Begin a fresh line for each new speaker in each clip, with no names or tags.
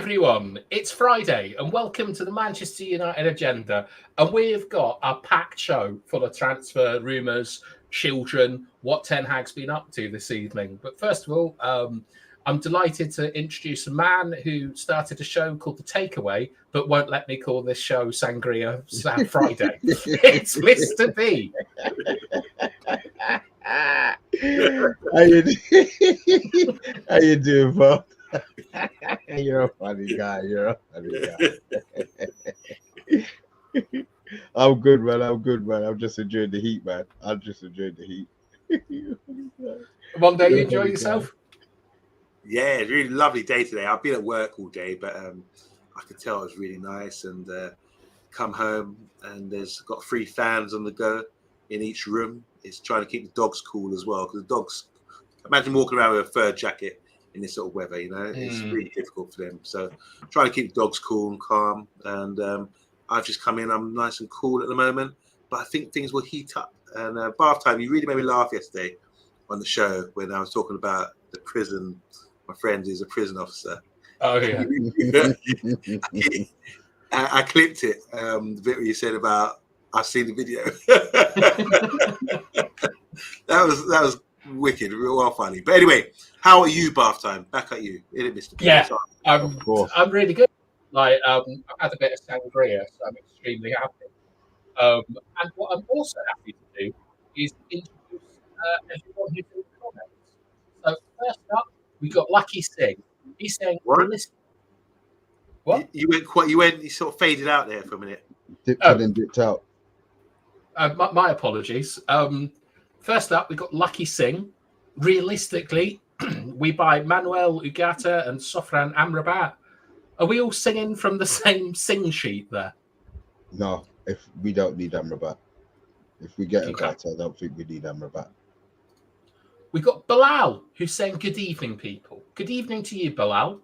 everyone. It's Friday, and welcome to the Manchester United Agenda. And we've got a packed show full of transfer rumours, children, what Ten Hag's been up to this evening. But first of all, I'm delighted to introduce a man who started a show called The Takeaway, but won't let me call this show Sangria Friday. It's Mr. B.
How you doing, Bob? You're a funny guy. I'm good, man. I'm just enjoying the heat, man.
Monday, you enjoy yourself?
Yeah, it's a really lovely day today. I've been at work all day, but I could tell it was really nice. And come home, and there's got 3 fans on the go in each room. It's trying to keep the dogs cool as well, because the dogs, imagine walking around with a fur jacket in this sort of weather, you know, it's really difficult for them. So trying to keep the dogs cool and calm. And I've just come in, I'm nice and cool at the moment, but I think things will heat up. And bath time, you really made me laugh yesterday on the show when I was talking about the prison. My friend is a prison officer.
Oh, yeah.
I clipped it, the bit where you said about, I've seen the video. That was wicked, well funny. But anyway, how are you, bath time? Back at you, isn't it, Mr. P?
Yeah, I'm really good. Like, I've had a bit of sangria, so I'm extremely happy. And what I'm also happy to do is introduce everyone who's in the comments. So first up, we got Lucky Singh. He's saying,
"What?
What?
You sort of faded out there for a minute.
Dipped out.
My apologies. First up, we got Lucky Singh. Realistically, we buy Manuel Ugarte and Sofran Amrabat. Are we all singing from the same sing sheet there?
No, if we don't need Amrabat. If we get Ugarte, I don't think we need Amrabat.
We got Bilal, who's saying good evening, people. Good evening to you, Bilal.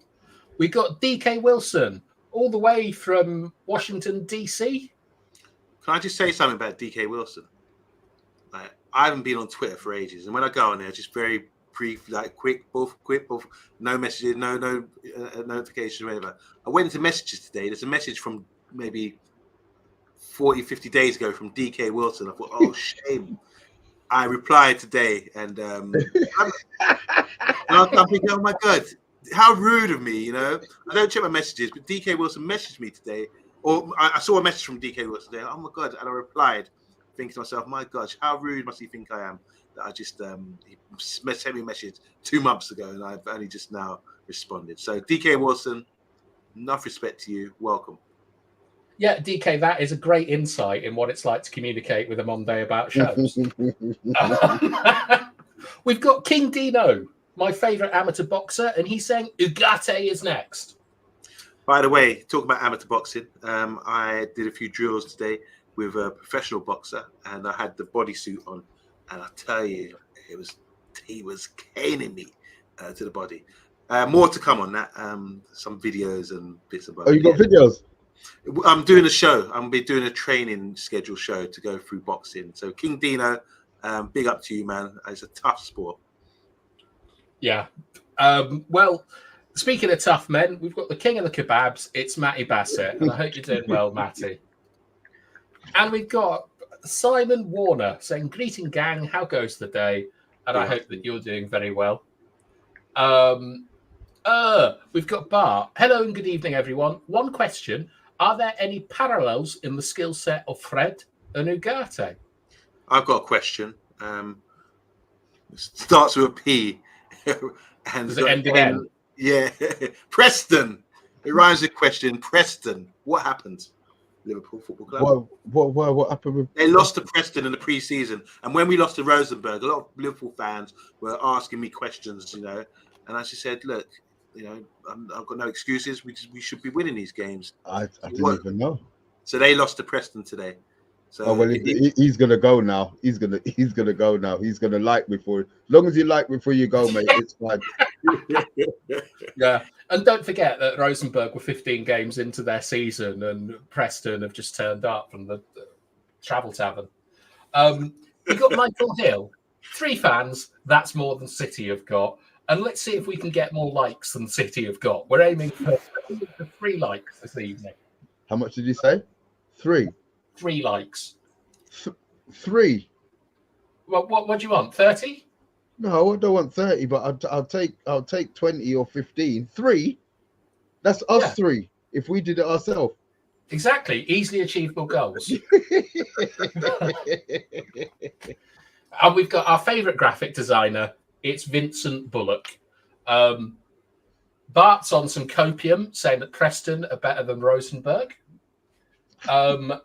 We got DK Wilson, all the way from Washington, D.C.
Can I just say something about DK Wilson? Like, I haven't been on Twitter for ages, and when I go on there, just very brief, like quick, no messages, no notifications or whatever. I went into messages today. There's a message from maybe 40, 50 days ago from DK Wilson. I thought, oh, shame. I replied today, and I'm thinking, oh my God, how rude of me, you know? I don't check my messages, but DK Wilson messaged me today, or I saw a message from DK Wilson today. Oh my God, and I replied, thinking to myself, my gosh, how rude must he think I am that I just he sent me a message 2 months ago, and I've only just now responded. So DK Wilson, enough respect to you. Welcome.
Yeah, DK, that is a great insight in what it's like to communicate with a Monday about shows. We've got King Dino, my favourite amateur boxer, and he's saying Ugarte is next.
By the way, talking about amateur boxing, I did a few drills today with a professional boxer, and I had the bodysuit on, and I tell you, he was caning me to the body. More to come on that. Some videos and bits about.
Oh, you got videos?
I'm doing a show. I'm gonna be doing a training schedule show to go through boxing. So King Dino, big up to you, man. It's a tough sport.
Yeah. Well, speaking of tough men, we've got the king of the kebabs. It's Matty Bassett, and I hope you're doing well, Matty. And we've got Simon Warner saying, greeting gang, how goes the day? And I hope that you're doing very well. We've got Bart. Hello and good evening, everyone. One question. Are there any parallels in the skill set of Fred and Ugarte?
I've got a question. Starts with a P. And
does it end in N?
Yeah. Preston. It rhymes with question. Preston. What happened? Liverpool Football Club.
What happened with...
They lost to Preston in the pre-season, and when we lost to Rosenborg, a lot of Liverpool fans were asking me questions, you know, and I just said, look, you know, I've got no excuses. We should be winning these games.
I didn't even know.
So they lost to Preston today. So
he's gonna go now. He's gonna go now. He's gonna like before. As long as you like before you go, mate, it's fine.
Yeah, and don't forget that Rosenborg were 15 games into their season, and Preston have just turned up from the travel tavern. We got Michael Hill, 3 fans. That's more than City have got. And let's see if we can get more likes than City have got. We're aiming for 3 likes this evening.
How much did you say? 3.
3 likes.
3.
What do you want? 30?
No, I don't want 30, but I'll take 20 or 15. 3. That's us 3. If we did it ourselves.
Exactly. Easily achievable goals. And we've got our favourite graphic designer. It's Vincent Bullock. Bart's on some copium, saying that Preston are better than Rosenberg. And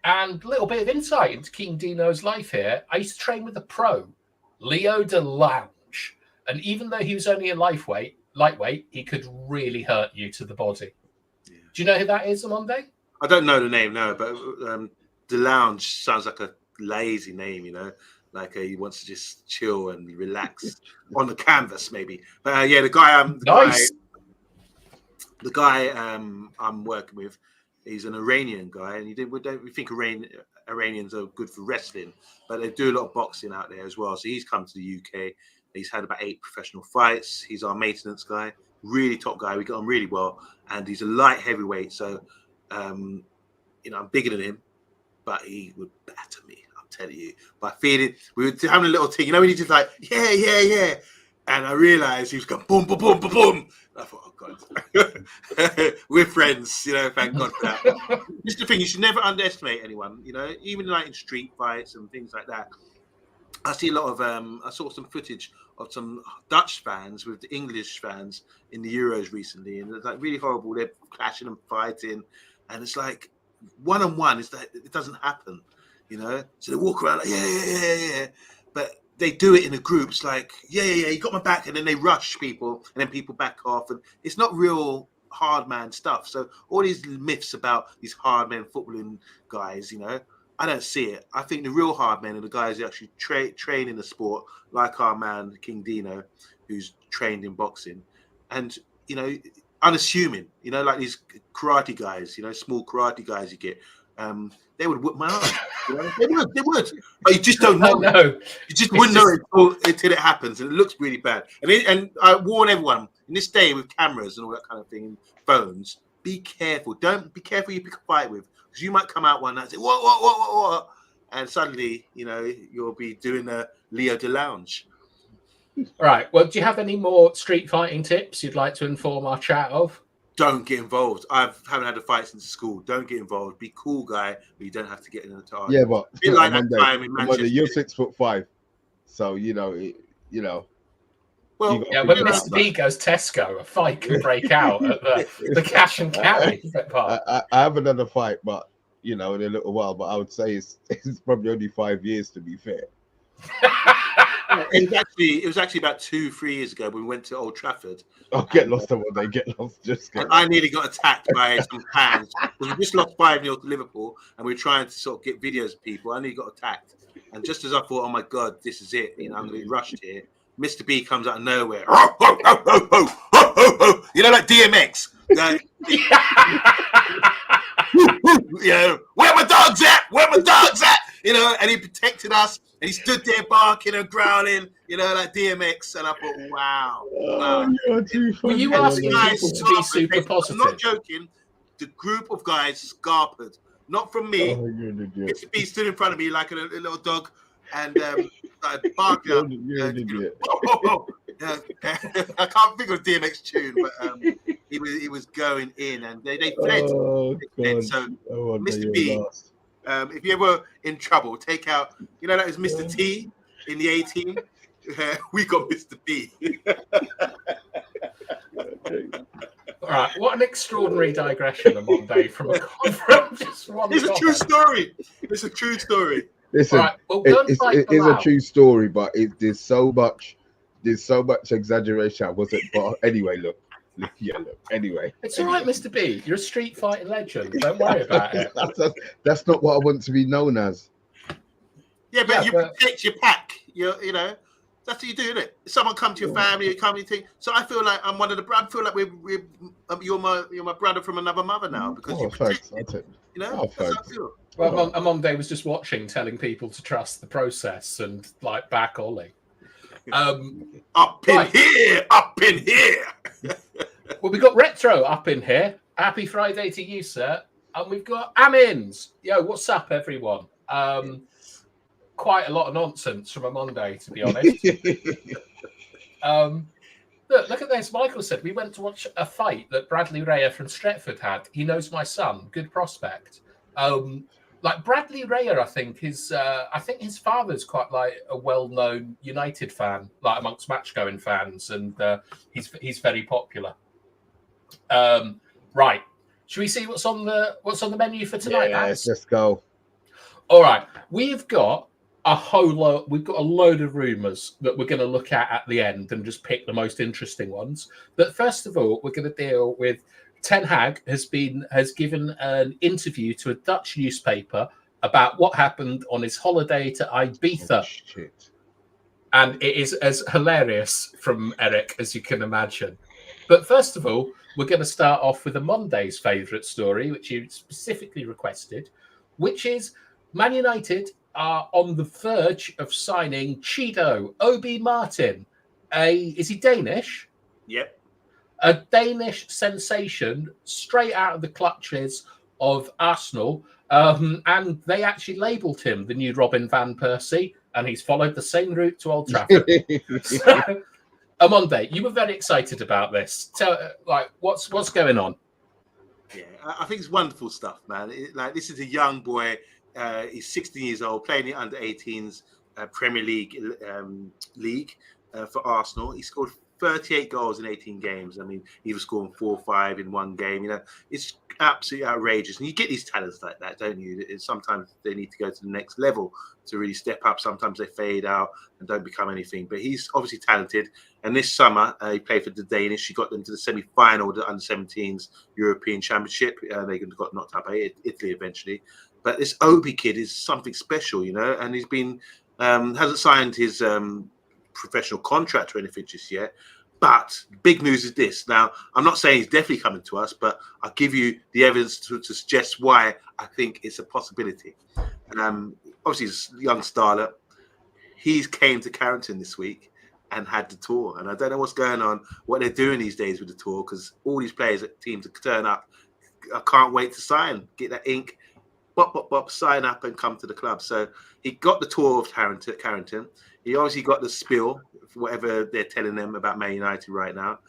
a little bit of insight into King Dino's life here. I used to train with a pro, Leo DeLange. And even though he was only a lightweight, he could really hurt you to the body. Yeah. Do you know who that is, Monday?
I don't know the name, no, but DeLange sounds like a lazy name, you know, like he wants to just chill and relax on the canvas, maybe. But the guy I'm working with, he's an Iranian guy, and we think Iranians are good for wrestling, but they do a lot of boxing out there as well. So he's come to the UK. He's had about 8 professional fights. He's our maintenance guy, really top guy. We got on really well, and he's a light heavyweight. So, I'm bigger than him, but he would batter me. I'm telling you. By feeling, we were having a little thing. You know when he just like, yeah. And I realized he was going boom, boom, boom, boom, boom. I thought, oh God, we're friends, you know, thank God for that. Just the thing, you should never underestimate anyone, you know, even like in street fights and things like that. I see a lot of, I saw some footage of some Dutch fans with the English fans in the Euros recently, and it's like really horrible. They're clashing and fighting, and it's like one-on-one, it's like, it doesn't happen, you know? So they walk around like, yeah. But they do it in a group. It's like, yeah, you got my back. And then they rush people, and then people back off. And it's not real hard man stuff. So all these myths about these hard men footballing guys, you know, I don't see it. I think the real hard men are the guys who actually train in the sport, like our man, King Dino, who's trained in boxing. And, you know, unassuming, you know, like these karate guys, you know, small karate guys you get. They would whip my arm. You know? They would. But you just don't know.
No.
You just wouldn't know until it happens, and it looks really bad. And I warn everyone in this day with cameras and all that kind of thing, and phones, be careful. Don't be careful you pick a fight with, because you might come out one night and say what, and suddenly, you know, you'll be doing a Leo DeLange.
Right. Well, do you have any more street fighting tips you'd like to inform our chat of?
Don't get involved. I haven't had a fight since school. Don't get involved. Be cool, guy, but you don't have to get in the tar.
Yeah, but
be like that time in Manchester.
You're 6'5", so you know.
Well,
yeah, when Mr. B goes Tesco, a fight can break out at the cash and carry part.
I have another fight, but you know, in a little while. But I would say it's probably only 5 years, to be fair.
It was actually about 2-3 years ago when we went to Old Trafford.
Oh, get lost on what they get lost.
I nearly got attacked by some fans. We just lost 5-0 to Liverpool, and we were trying to sort of get videos of people. I nearly got attacked, and just as I thought, oh my God, this is it. You know, I'm going to be rushed here. Mr. B comes out of nowhere. You know, like DMX. You know, where my dogs at? You know, and he protected us, and he stood there barking and growling, you know, like DMX. And I thought, wow.
Were you asking people to be super positive?
I'm not joking. The group of guys scarpered, not from me. Mr. B stood in front of me like a little dog, and started barking. I can't think of DMX tune, but he was going in, and they fled. So, Mr. B. If you're ever in trouble, take out, you know, that is Mr. T in the A-team. We got Mr. B.
All right, what an extraordinary digression on Monday from just one.
It's a true story.
Listen,
right, well,
it is a true story, but there's so much exaggeration. I wasn't, but anyway, look. Anyway,
it's all right, Mr. B. You're a street fighting legend. Don't worry about it.
That's not what I want to be known as.
Yeah, but you protect your pack. You know, that's what you do, isn't it? If someone come to your family, you come to. So I feel like I'm one of the. I feel like you're my brother from another mother now, because you protect me. You know, that's how I feel.
Well, Monday was just watching, telling people to trust the process and like back Ollie.
Up in here, up in here.
Well, we've got Retro up in here. Happy Friday to you, sir. And we've got Amins. Yo, what's up, everyone? Quite a lot of nonsense from a Monday, to be honest. Look at this. Michael said we went to watch a fight that Bradley Raya from Stretford had. He knows my son. Good prospect. Like Bradley Raya, I think his father's quite like a well-known United fan, like amongst match-going fans, and he's very popular. Right. Should we see what's on the menu for tonight?
Yes, let's go.
All right. We've got a load of rumours that we're going to look at the end and just pick the most interesting ones. But first of all, we're going to deal with Ten Hag has given an interview to a Dutch newspaper about what happened on his holiday to Ibiza.
Oh, shit.
And it is as hilarious from Eric as you can imagine. But first of all, we're going to start off with a Monday's favourite story, which you specifically requested, which is Man United are on the verge of signing Chido Obi Martin. Is he Danish?
Yep.
A Danish sensation straight out of the clutches of Arsenal. And they actually labelled him the new Robin van Persie, and he's followed the same route to Old Trafford. So, Monday, you were very excited about this. Tell, what's going on?
Yeah, I think it's wonderful stuff, man. This is a young boy. He's 16 years old, playing the under-18s Premier League for Arsenal. He scored 38 goals in 18 games. I mean, he was scoring 4 or 5 in one game. You know, it's absolutely outrageous. And you get these talents like that, don't you? Sometimes they need to go to the next level to really step up. Sometimes they fade out and don't become anything. But he's obviously talented. And this summer, he played for the Danish. He got them to the semi-final of the under-17s European Championship. They got knocked out by Italy eventually. But this Obi kid is something special, you know, and he's been hasn't signed his professional contract or anything just yet. But big news is this. Now, I'm not saying he's definitely coming to us, but I'll give you the evidence to suggest why I think it's a possibility. Obviously, he's a young starlet. He's came to Carrington this week and had the tour. And I don't know what's going on, what they're doing these days with the tour, because all these players at teams turn up. I can't wait to sign, get that ink, bop, sign up and come to the club. So he got the tour of Carrington. He obviously got the spiel, whatever they're telling them about Man United right now.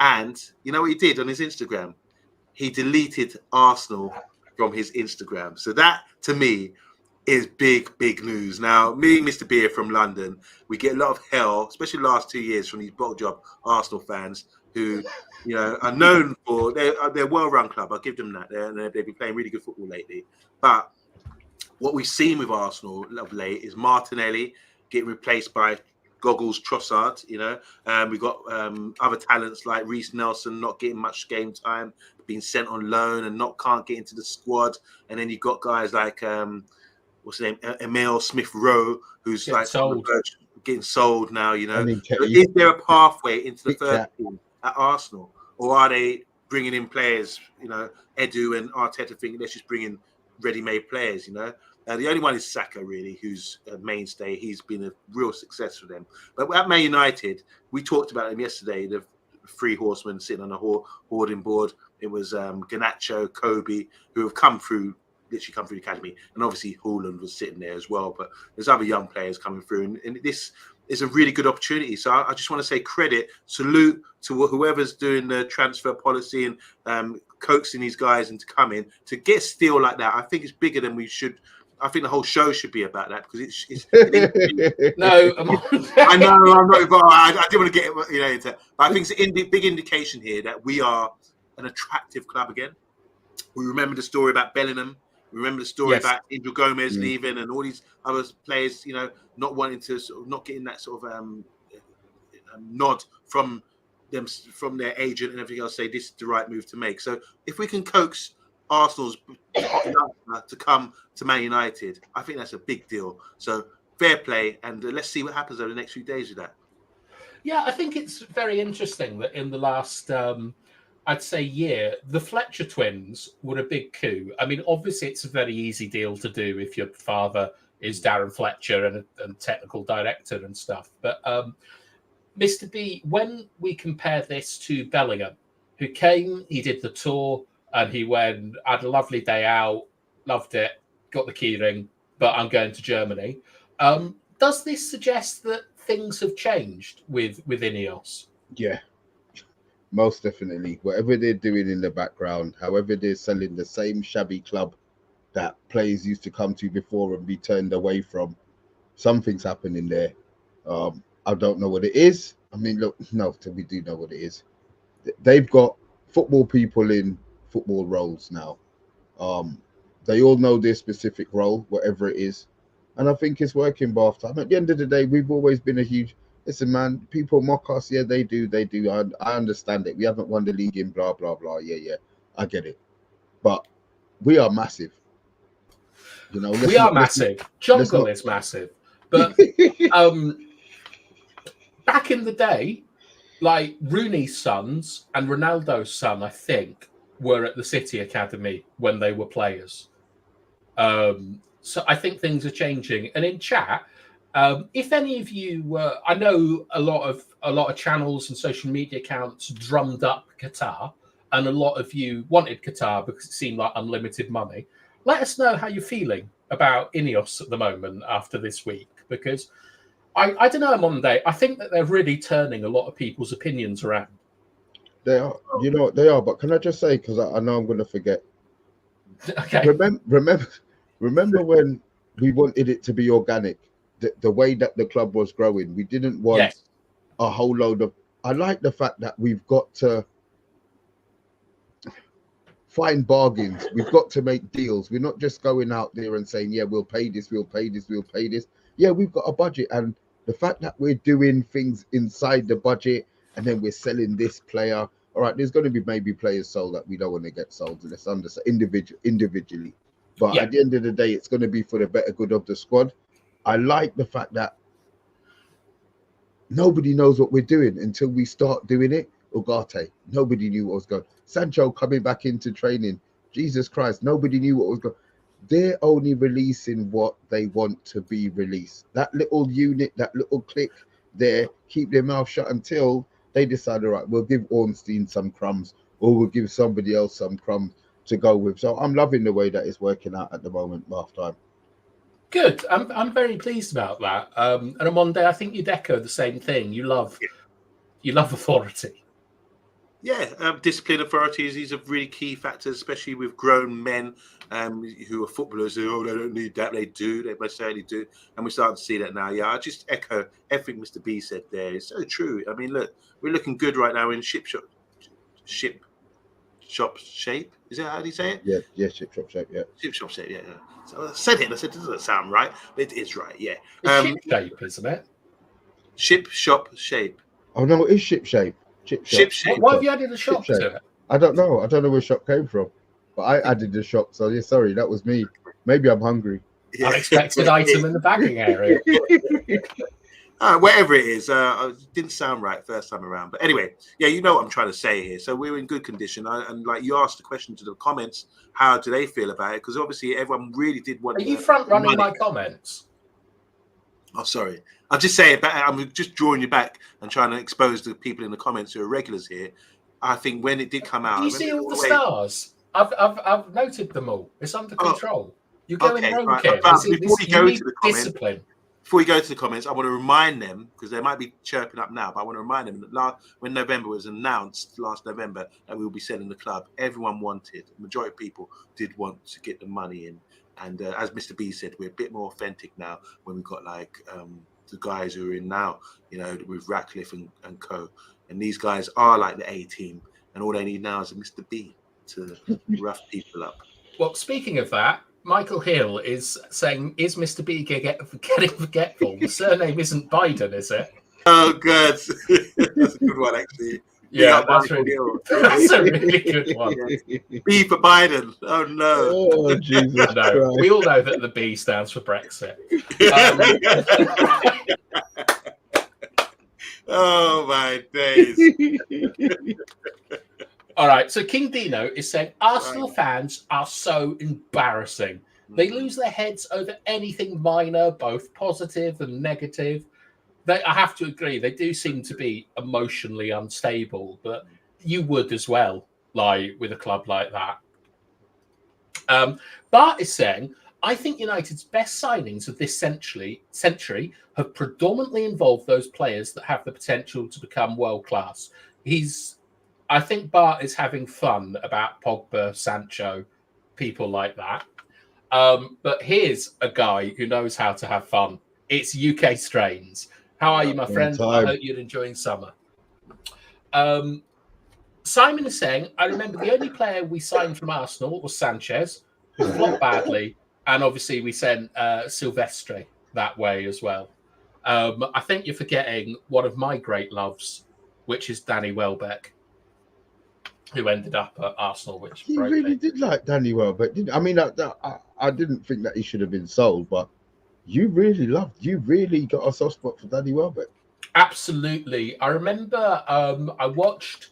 And you know what he did on his Instagram? He deleted Arsenal from his Instagram. So that, to me, is big news. Now, me, Mr. Beer from London, we get a lot of hell, especially the last 2 years, from these bottle job Arsenal fans who, you know, are known for they're a well-run club. I'll give them that. They've been playing really good football lately. But what we've seen with Arsenal of late is Martinelli getting replaced by Goggles Trossard. You know, we've got other talents like Reece Nelson not getting much game time, being sent on loan and can't get into the squad. And then you've got guys like what's his name, Emile Smith-Rowe, who's getting sold now. You know, is there a pathway into the first team at Arsenal, or are they bringing in players? You know, Edu and Arteta think let's just bring in ready-made players. You know. The only one is Saka, really, who's a mainstay. He's been a real success for them. But at Man United, we talked about them yesterday, the 3 horsemen sitting on a hoarding board. It was Garnacho, Kobe, who have literally come through the academy. And obviously, Haaland was sitting there as well. But there's other young players coming through. And this is a really good opportunity. So I just want to say salute to whoever's doing the transfer policy and coaxing these guys into coming. To get a steal like that, I think it's bigger than we should. I think the whole show should be about that because it's
no.
I know I'm not involved. I didn't want to get into. But I think it's a big indication here that we are an attractive club again. We remember the story about Bellingham. We remember the story about Angel Gomez leaving and all these other players, you know, not wanting to, not getting that sort of nod from them, from their agent and everything else. Say this is the right move to make. So if we can coax Arsenal's to come to Man United, I think that's a big deal. So fair play, and let's see what happens over the next few days with that.
Yeah, I think it's very interesting that in the last, I'd say, year, the Fletcher twins were a big coup. I mean, obviously, it's a very easy deal to do if your father is Darren Fletcher and technical director and stuff. But Mr. B, when we compare this to Bellingham, who came, he did the tour, and he went, had a lovely day out, loved it, got the key ring, but I'm going to Germany. Does this suggest that things have changed with Ineos?
Yeah, most definitely. Whatever they're doing in the background, however they're selling the same shabby club that players used to come to before and be turned away from, something's happening there. I don't know what it is. I mean, look, no, we do know what it is. They've got football people in football roles now. They all know their specific role, whatever it is. And I think it's working both time. At the end of the day, we've always been a huge, listen, man, people mock us. Yeah, they do. I understand it. We haven't won the league in blah, blah, blah. Yeah. I get it. But we are massive. You know,
we are massive. Jungle is massive. But back in the day, like Rooney's sons and Ronaldo's son, I think, were at the City Academy when they were players. So I think things are changing. And in chat, if any of you, I know a lot of channels and social media accounts drummed up Qatar, and a lot of you wanted Qatar because it seemed like unlimited money. Let us know how you're feeling about Ineos at the moment after this week, because I don't know, Monday, I think that they're really turning a lot of people's opinions around.
They are, you know, they are. But can I just say, because I know I'm going to forget.
Okay.
Remember when we wanted it to be organic, the way that the club was growing. We didn't want a whole load of. I like the fact that we've got to find bargains. We've got to make deals. We're not just going out there and saying, yeah, we'll pay this, we'll pay this, we'll pay this. Yeah, we've got a budget, and the fact that we're doing things inside the budget and then we're selling this player. All right, there's going to be maybe players sold that we don't want to get sold, and it's individually. But at the end of the day, it's going to be for the better good of the squad. I like the fact that nobody knows what we're doing until we start doing it. Ugarte, nobody knew what was going on. Sancho coming back into training. Jesus Christ, nobody knew what was going on. They're only releasing what they want to be released. That little unit, that little clique there, keep their mouth shut until they decide, all right, we'll give Ornstein some crumbs, or we'll give somebody else some crumbs to go with. So I'm loving the way that it's working out at the moment, half time.
Good. I'm very pleased about that. And on Monday, I think you'd echo the same thing. You love authority.
Yeah, discipline, authorities, these are really key factors, especially with grown men who are footballers who, they don't need that. They do. They most certainly do. And we're starting to see that now. Yeah, I just echo everything Mr. B said there. It's so true. I mean, look, we're looking good right now in ship shop shape. Is that how do you say it?
Yeah, ship shop shape, yeah.
Ship shop shape, yeah. So I said it, I said, it doesn't sound right, but it is right, yeah.
It's ship shape, isn't it?
Ship shop shape.
Oh, no, it is ship shape.
Ship shape.
Why have you added a shop to it?
I don't know. I don't know where shop came from, but I added the shop. So yeah, sorry, that was me. Maybe I'm hungry.
Yeah.
Unexpected item in the bagging area.
Whatever it is, it didn't sound right first time around. But anyway, yeah, you know what I'm trying to say here. So we're in good condition. And like you asked the question to the comments, how do they feel about it? Because obviously everyone really did want.
Are you front running my comments?
Oh, sorry. I'm just saying, I'm just drawing you back and trying to expose the people in the comments who are regulars here. I think when it did come out,
you see all the stars. I've noted them all. It's under control. You're going rogue,
right.
Ken.
Before you go to the comments,
discipline.
Before you go to the comments, I want to remind them, because they might be chirping up now, but I want to remind them that when November was announced, last November, that we will be selling the club, everyone wanted, the majority of people did want to get the money in. And as Mr. B said, we're a bit more authentic now when we've got like the guys who are in now, you know, with Ratcliffe and co. And these guys are like the A team, and all they need now is a Mr. B to rough people up.
Well, speaking of that, Michael Hill is saying, is Mr. B getting forgetful? The surname isn't Biden, is it?
Oh, good. That's a good one, actually.
Yeah, that's a really good one.
Yeah. B for Biden. Oh, no.
Oh, Jesus Christ.
We all know that the B stands for Brexit.
Oh, my days.
All right, so King Dino is saying Arsenal fans are so embarrassing. They lose their heads over anything minor, both positive and negative. I have to agree, they do seem to be emotionally unstable, but you would as well, like with a club like that. Bart is saying, I think United's best signings of this century have predominantly involved those players that have the potential to become world class. I think Bart is having fun about Pogba, Sancho, people like that. But here's a guy who knows how to have fun. It's UK Strains. How are you, my friend? I hope you're enjoying summer. Simon is saying, I remember the only player we signed from Arsenal was Sanchez, who flopped badly, and obviously we sent Silvestre that way as well. I think you're forgetting one of my great loves, which is Danny Welbeck, who ended up at Arsenal. Which
he really did like Danny Welbeck, didn't I mean, I didn't think that he should have been sold, but you really got a soft spot for Danny Welbeck.
Absolutely. I remember I watched,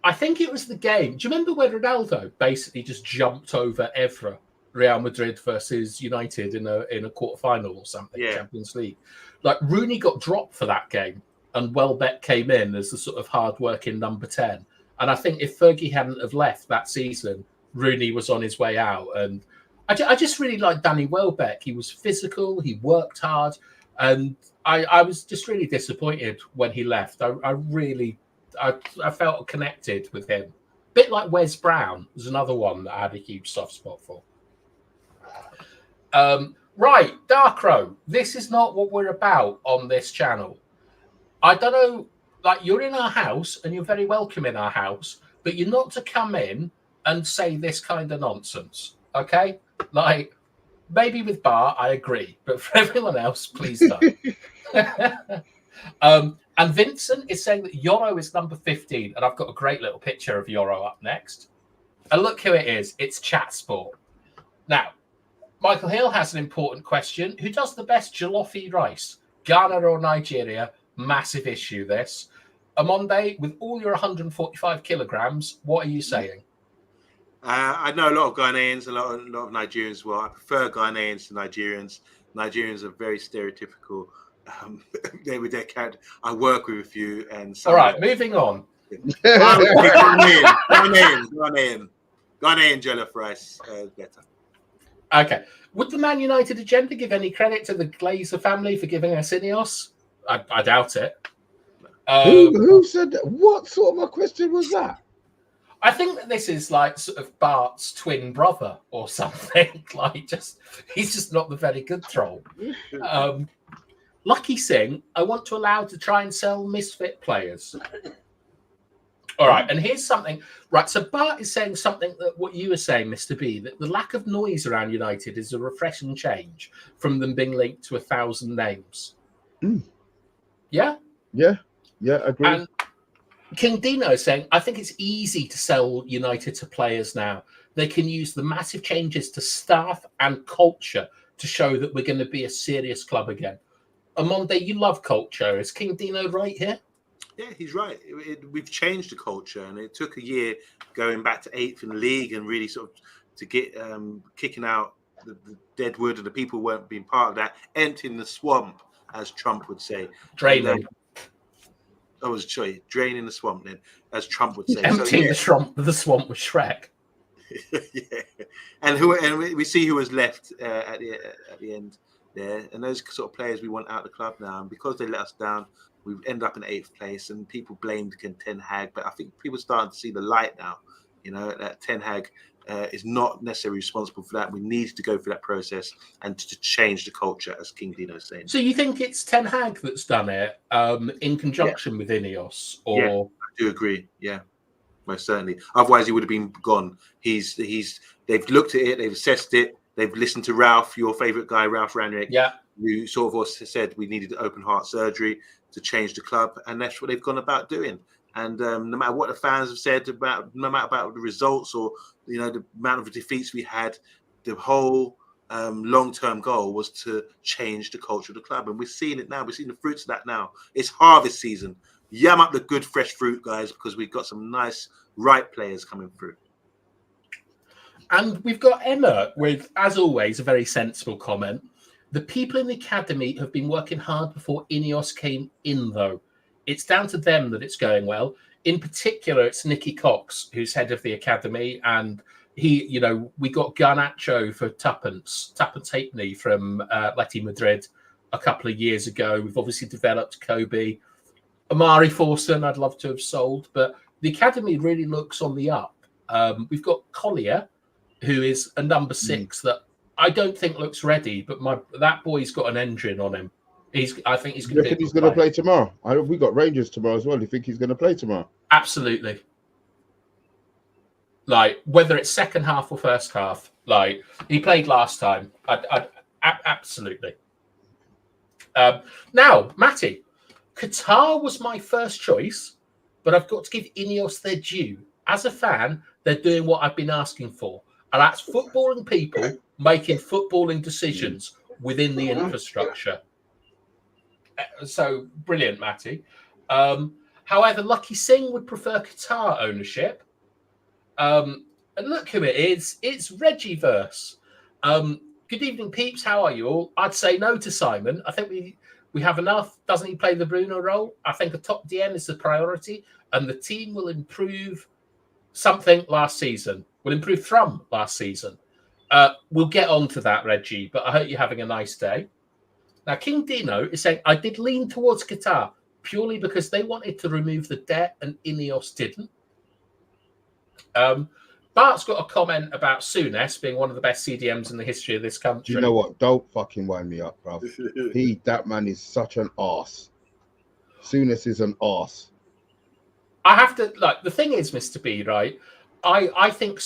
I think it was the game. Do you remember where Ronaldo basically just jumped over Evra, Real Madrid versus United in a quarterfinal or something, Champions League? Like Rooney got dropped for that game and Welbeck came in as the sort of hard-working number 10. And I think if Fergie hadn't have left that season, Rooney was on his way out. And I just really liked Danny Welbeck. He was physical, he worked hard, and I was just really disappointed when he left. I felt connected with him. A bit like Wes Brown was another one that I had a huge soft spot for. Right, Darkrow, this is not what we're about on this channel. I don't know, like you're in our house and you're very welcome in our house, but you're not to come in and say this kind of nonsense, okay? Like, maybe with Bart, I agree, but for everyone else, please don't. And Vincent is saying that Yoro is number 15, and I've got a great little picture of Yoro up next. And look who it is. It's Chat Sport. Now, Michael Hill has an important question. Who does the best jollofi rice? Ghana or Nigeria? Massive issue, this. Amonde, with all your 145 kilograms, what are you saying?
I know a lot of Ghanaians, a lot of Nigerians as well. I prefer Ghanaians to Nigerians. Nigerians are very stereotypical. They with their character. I work with a few, and
all right, moving on.
Ghanaian jollof rice better.
Okay. Would the Man United agenda give any credit to the Glazer family for giving us Ineos? I doubt it.
Who said that? What sort of a question was that?
I think that this is like sort of Bart's twin brother or something. Like, he's just not the very good troll. Lucky Singh, I want to allow to try and sell misfit players. All right, and here's something. Right, so Bart is saying something that what you were saying, Mr. B, that the lack of noise around United is a refreshing change from them being linked to 1,000 names.
Mm.
Yeah?
Yeah, agree.
And King Dino is saying, I think it's easy to sell United to players now. They can use the massive changes to staff and culture to show that we're going to be a serious club again. Amonde, you love culture. Is King Dino right here?
Yeah, he's right. We've changed the culture, and it took a year going back to 8th in the league and really sort of to get kicking out the dead wood and the people who weren't being part of that, emptying the swamp, as Trump would say.
Draining.
Draining the swamp, then, as Trump would say.
Emptying the swamp with Shrek.
Yeah, and we see who was left at the end there, and those sort of players we want out of the club now, and because they let us down, we end up in 8th place, and people blamed Ten Hag, but I think people are starting to see the light now. You know that Ten Hag is not necessarily responsible for that. We need to go through that process and to change the culture, as King Dino is saying. So
you think it's Ten Hag that's done it in conjunction with Ineos? Or
yeah, I do agree. Yeah, most certainly. Otherwise, he would have been gone. They've looked at it, they've assessed it, they've listened to Ralph, your favourite guy, Ralph Rangnick.
Yeah,
who sort of also said we needed open heart surgery to change the club, and that's what they've gone about doing. And no matter what the fans have said no matter about the results or the amount of defeats we had, the whole long-term goal was to change the culture of the club, and we're seeing it now. We're seeing the fruits of that now. It's harvest season. Yam up the good fresh fruit, guys, because we've got some nice ripe players coming through.
And we've got Emma with, as always, a very sensible comment. The people in the academy have been working hard before Ineos came in, though. It's down to them that it's going well. In particular, it's Nicky Cox, who's head of the academy, and he, we got Garnacho for tuppence halfpenny from Atleti Madrid a couple of years ago. We've obviously developed Kobe. Amari Forson, I'd love to have sold, but the academy really looks on the up. We've got Collier, who is a number 6 that I don't think looks ready, but that boy's got an engine on him. I think he's going to.
He's going to play tomorrow. We got Rangers tomorrow as well. Do you think he's going to play tomorrow?
Absolutely. Like whether it's second half or first half, like he played last time. Absolutely. Now, Matty, Qatar was my first choice, but I've got to give Ineos their due. As a fan, they're doing what I've been asking for, and that's footballing people making footballing decisions within the infrastructure. So brilliant, Matty. However, Lucky Singh would prefer Qatar ownership. And look who it is. It's Reggieverse. Good evening, peeps. How are you all? I'd say no to Simon. I think we have enough. Doesn't he play the Bruno role? I think a top DM is the priority, and the team will improve something last season. Will improve from last season. We'll get on to that, Reggie, but I hope you're having a nice day. Now, King Dino is saying, I did lean towards Qatar purely because they wanted to remove the debt and Ineos didn't. Bart's got a comment about Souness being one of the best CDMs in the history of this country.
Do you know what? Don't fucking wind me up, bro. That man is such an arse. Souness is an arse.
I have to, the thing is, Mr. B, right? I think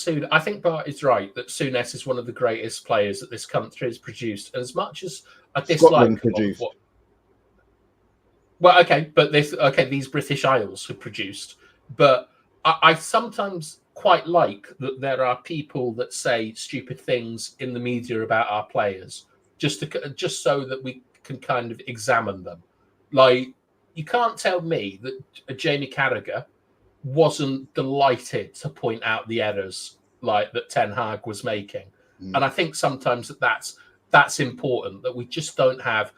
Bart is right that Souness is one of the greatest players that this country has produced. And as much as I dislike
produced.
Well, okay, but these British Isles have produced. But I sometimes quite like that there are people that say stupid things in the media about our players, just so that we can kind of examine them. Like, you can't tell me that Jamie Carragher wasn't delighted to point out the errors that Ten Hag was making. And I think sometimes that's important, that we just don't have,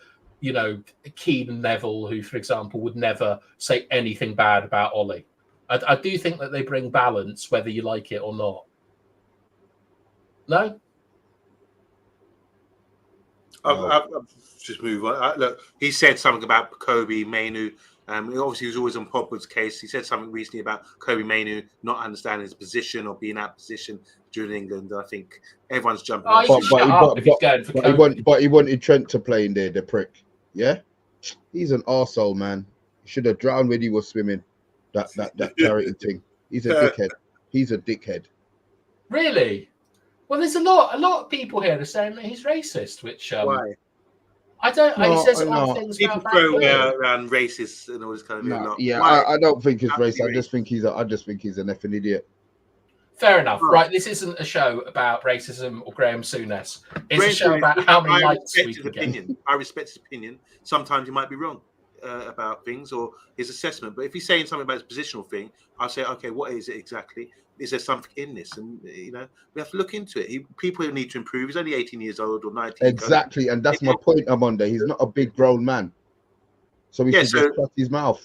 Keane Neville, who, for example, would never say anything bad about Ollie. I do think that they bring balance, whether you like it or not. No?
I'll just move on. Look, he said something about Kobe Mainu. Obviously, he was always on Pogba's case. He said something recently about Kobe Mainu not understanding his position or being out of position during England. I think everyone's jumping.
But he wanted Trent to play in there, the prick. Yeah? He's an arsehole, man. He should have drowned when he was swimming. That charity thing. He's a dickhead. He's a dickhead.
Really? Well, there's a lot of people here that are saying that he's racist, which
why?
I don't. He says odd things
people
about
throw around racist and all this kind of
stuff. Yeah, I don't think it's racist. I just think he's an effing idiot.
Fair enough. Right, this isn't a show about racism or Graham Souness. It's a show about how many likes we can get.
I respect his opinion. Sometimes he might be wrong about things or his assessment. But if he's saying something about his positional thing, I'll say, okay, what is it exactly? Is there something in this? And, we have to look into it. People need to improve. He's only 18 years old or 19.
Exactly. And that's my point, Amonde. He's not a big grown man. So he should just shut his mouth.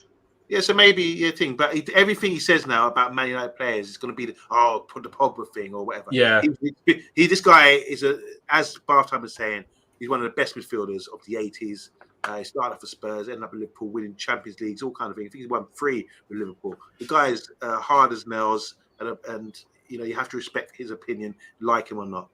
Yeah, so maybe you think, but everything he says now about Man United players is going to be put the Pogba thing or whatever.
Yeah.
This guy is as Bartham was saying, he's one of the best midfielders of the 80s. He started off for Spurs, ended up in Liverpool, winning Champions Leagues, all kind of things. I think he's won 3 with Liverpool. The guy is hard as nails, and you have to respect his opinion, like him or not.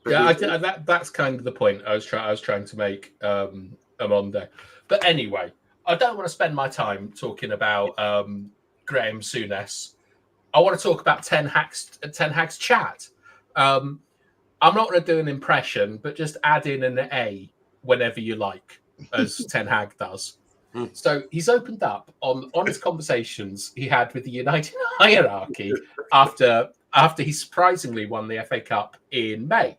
But
that's kind of the point I was trying to make, Amonde. But anyway, I don't want to spend my time talking about Graham Souness. I want to talk about Ten Hag's chat. I'm not going to do an impression, but just add in an A whenever you like, as Ten Hag does. So he's opened up on his conversations he had with the United hierarchy after he surprisingly won the FA Cup in May.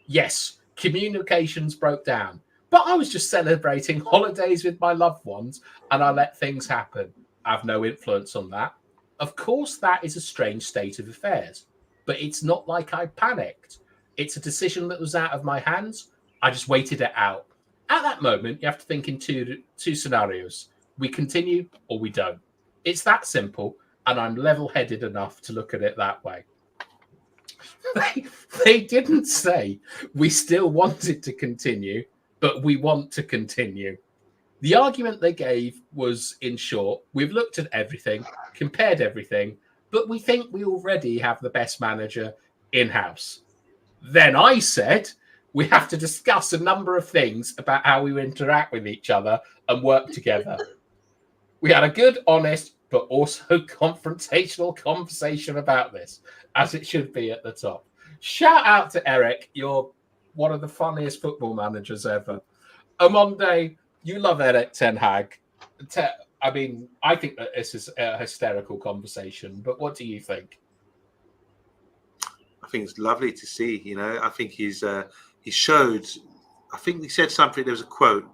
Yes, communications broke down, but I was just celebrating holidays with my loved ones and I let things happen. I have no influence on that. Of course, that is a strange state of affairs, but it's not like I panicked. It's a decision that was out of my hands. I just waited it out. At that moment, you have to think in two scenarios. We continue or we don't. It's that simple, and I'm level-headed enough to look at it that way. They didn't say we still wanted to continue, but we want to continue. The argument they gave was, in short, we've looked at everything, compared everything, but we think we already have the best manager in-house. Then I said, we have to discuss a number of things about how we interact with each other and work together. We had a good, honest, but also confrontational conversation about this, as it should be at the top. Shout out to Eric. You're one of the funniest football managers ever. Amonde, you love Eric Ten Hag. I mean, I think that this is a hysterical conversation, but what do you think?
I think it's lovely to see, you know. I think he showed, I think he said something, there was a quote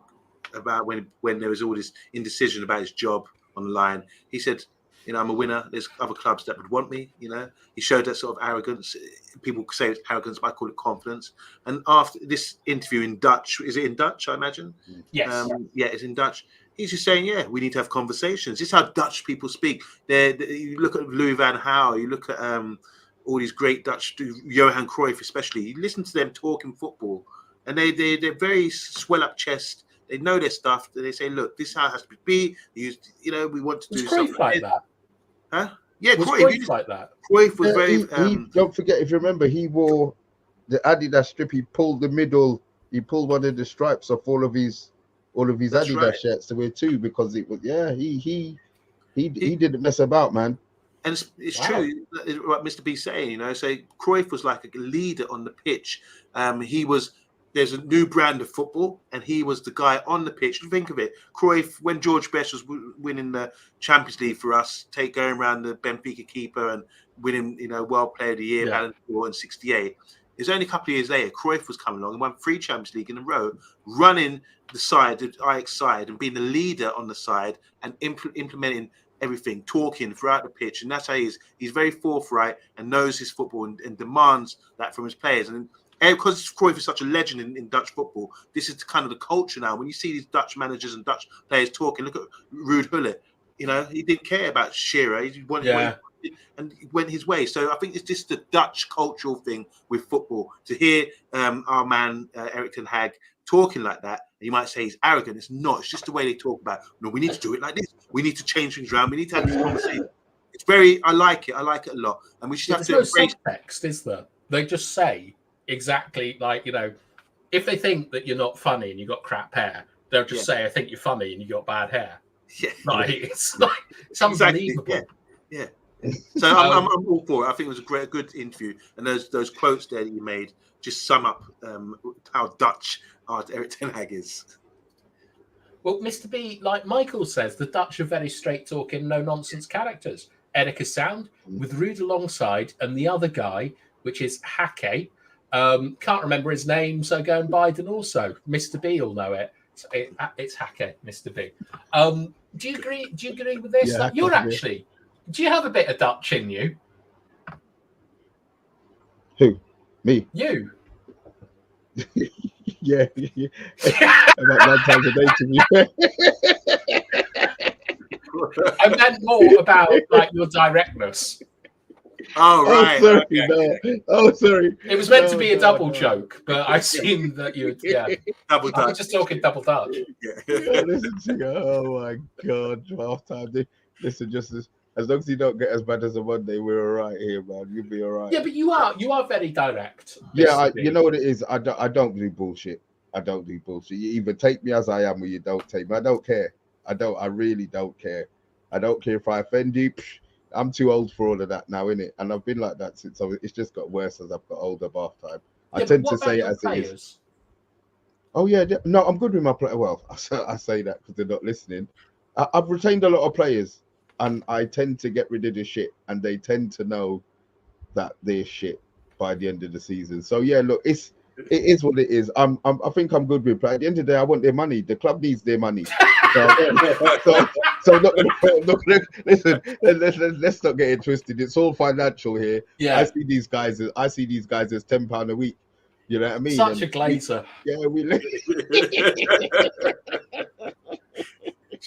about when there was all this indecision about his job on the line. He said, you know, I'm a winner. There's other clubs that would want me, you know. He showed that sort of arrogance. People say it's arrogance, but I call it confidence. And after this interview in Dutch, is it in Dutch, I imagine?
Yes.
Yeah, it's in Dutch. He's just saying, yeah, we need to have conversations. This is how Dutch people speak. You look at Louis van Gaal, you look at all these great Dutch, Johan Cruyff especially. You listen to them talking football, and they're very swell-up chest. They know their stuff. They say, look, this is how it has to be. You know, we want to do something
like that.
Huh? Yeah,
Cruyff like that.
Cruyff was very.
He, don't forget, if you remember, he wore the Adidas strip. He pulled the middle. He pulled one of the stripes off all of his Adidas shirts to wear too, because it was he didn't mess about, man.
And it's true what Mr. B saying. You know, so Cruyff was like a leader on the pitch. There's a new brand of football, and he was the guy on the pitch. Think of it, Cruyff, when George Best was winning the Champions League for us, going around the Benfica keeper and winning, you know, World Player of the Year, Ballon d'Or in '68. It was only a couple of years later, Cruyff was coming along and won 3 Champions League in a row, running the side, the Ajax side, and being the leader on the side and implementing everything, talking throughout the pitch. And that's how he is. He's very forthright and knows his football and demands that from his players. And because Cruyff is such a legend in Dutch football, this is kind of the culture now. When you see these Dutch managers and Dutch players talking, look at Ruud Gullit. You know, he didn't care about Shearer. He wanted and he went his way. So I think it's just the Dutch cultural thing with football. To hear our man Eric Ten Hag talking like that, you might say he's arrogant. It's not. It's just the way they talk about, no, we need to do it like this. We need to change things around. We need to have this conversation. It's very, I like it. I like it a lot. And we should have to
embrace. There's no subtext, is there? They just say exactly, like, you know, if they think that you're not funny and you've got crap hair, they'll just say, I think you're funny and you've got bad hair.
Yeah.
Like, it's like, it's unbelievable.
Exactly. Yeah. So I'm all for it. I think it was a good interview. And those quotes there that you made just sum up how Dutch Eric Ten Hag is.
Well, Mr. B, like Michael says, the Dutch are very straight-talking, no-nonsense characters. Eric is sound, with Ruud alongside, and the other guy, which is Hake. Can't remember his name, so go and Biden also. Mr. B will know it. So it's Hake, Mr. B. Do you agree? Do you agree with this?
Yeah,
like, you're actually. Do you have a bit of Dutch in you?
Who? Me?
You.
Yeah. About 9 times a day to me.
I meant more about like your directness.
Oh, right.
Oh, sorry.
Okay.
No. Oh, sorry.
It was meant to be a double joke, but I assumed that you would,
Double
I was
Dutch.
just talking double Dutch.
Listen to you. Oh, my God. Half time. Listen, just as long as you don't get as bad as a Monday, we're all right here, man. You'll be all right.
Yeah, but you are very direct.
Yeah, you know what it is? I don't do bullshit. I don't do bullshit. You either take me as I am or you don't take me. I don't care. I really don't care. I don't care if I offend you. I'm too old for all of that now, innit? And I've been like that since it's just got worse as I've got older bath time. I tend to say it as it is. Oh, yeah. No, I'm good with my player. Well, I say that because they're not listening. I've retained a lot of players, and I tend to get rid of the shit, and they tend to know that they're shit by the end of the season. So, yeah, look, it is what it is. I think I'm good with play. At the end of the day, I want their money. The club needs their money. So not gonna listen. Let's not get it twisted. It's all financial here.
Yeah.
I see these guys as £10 a week. You know what I mean?
Such
And
a glazer.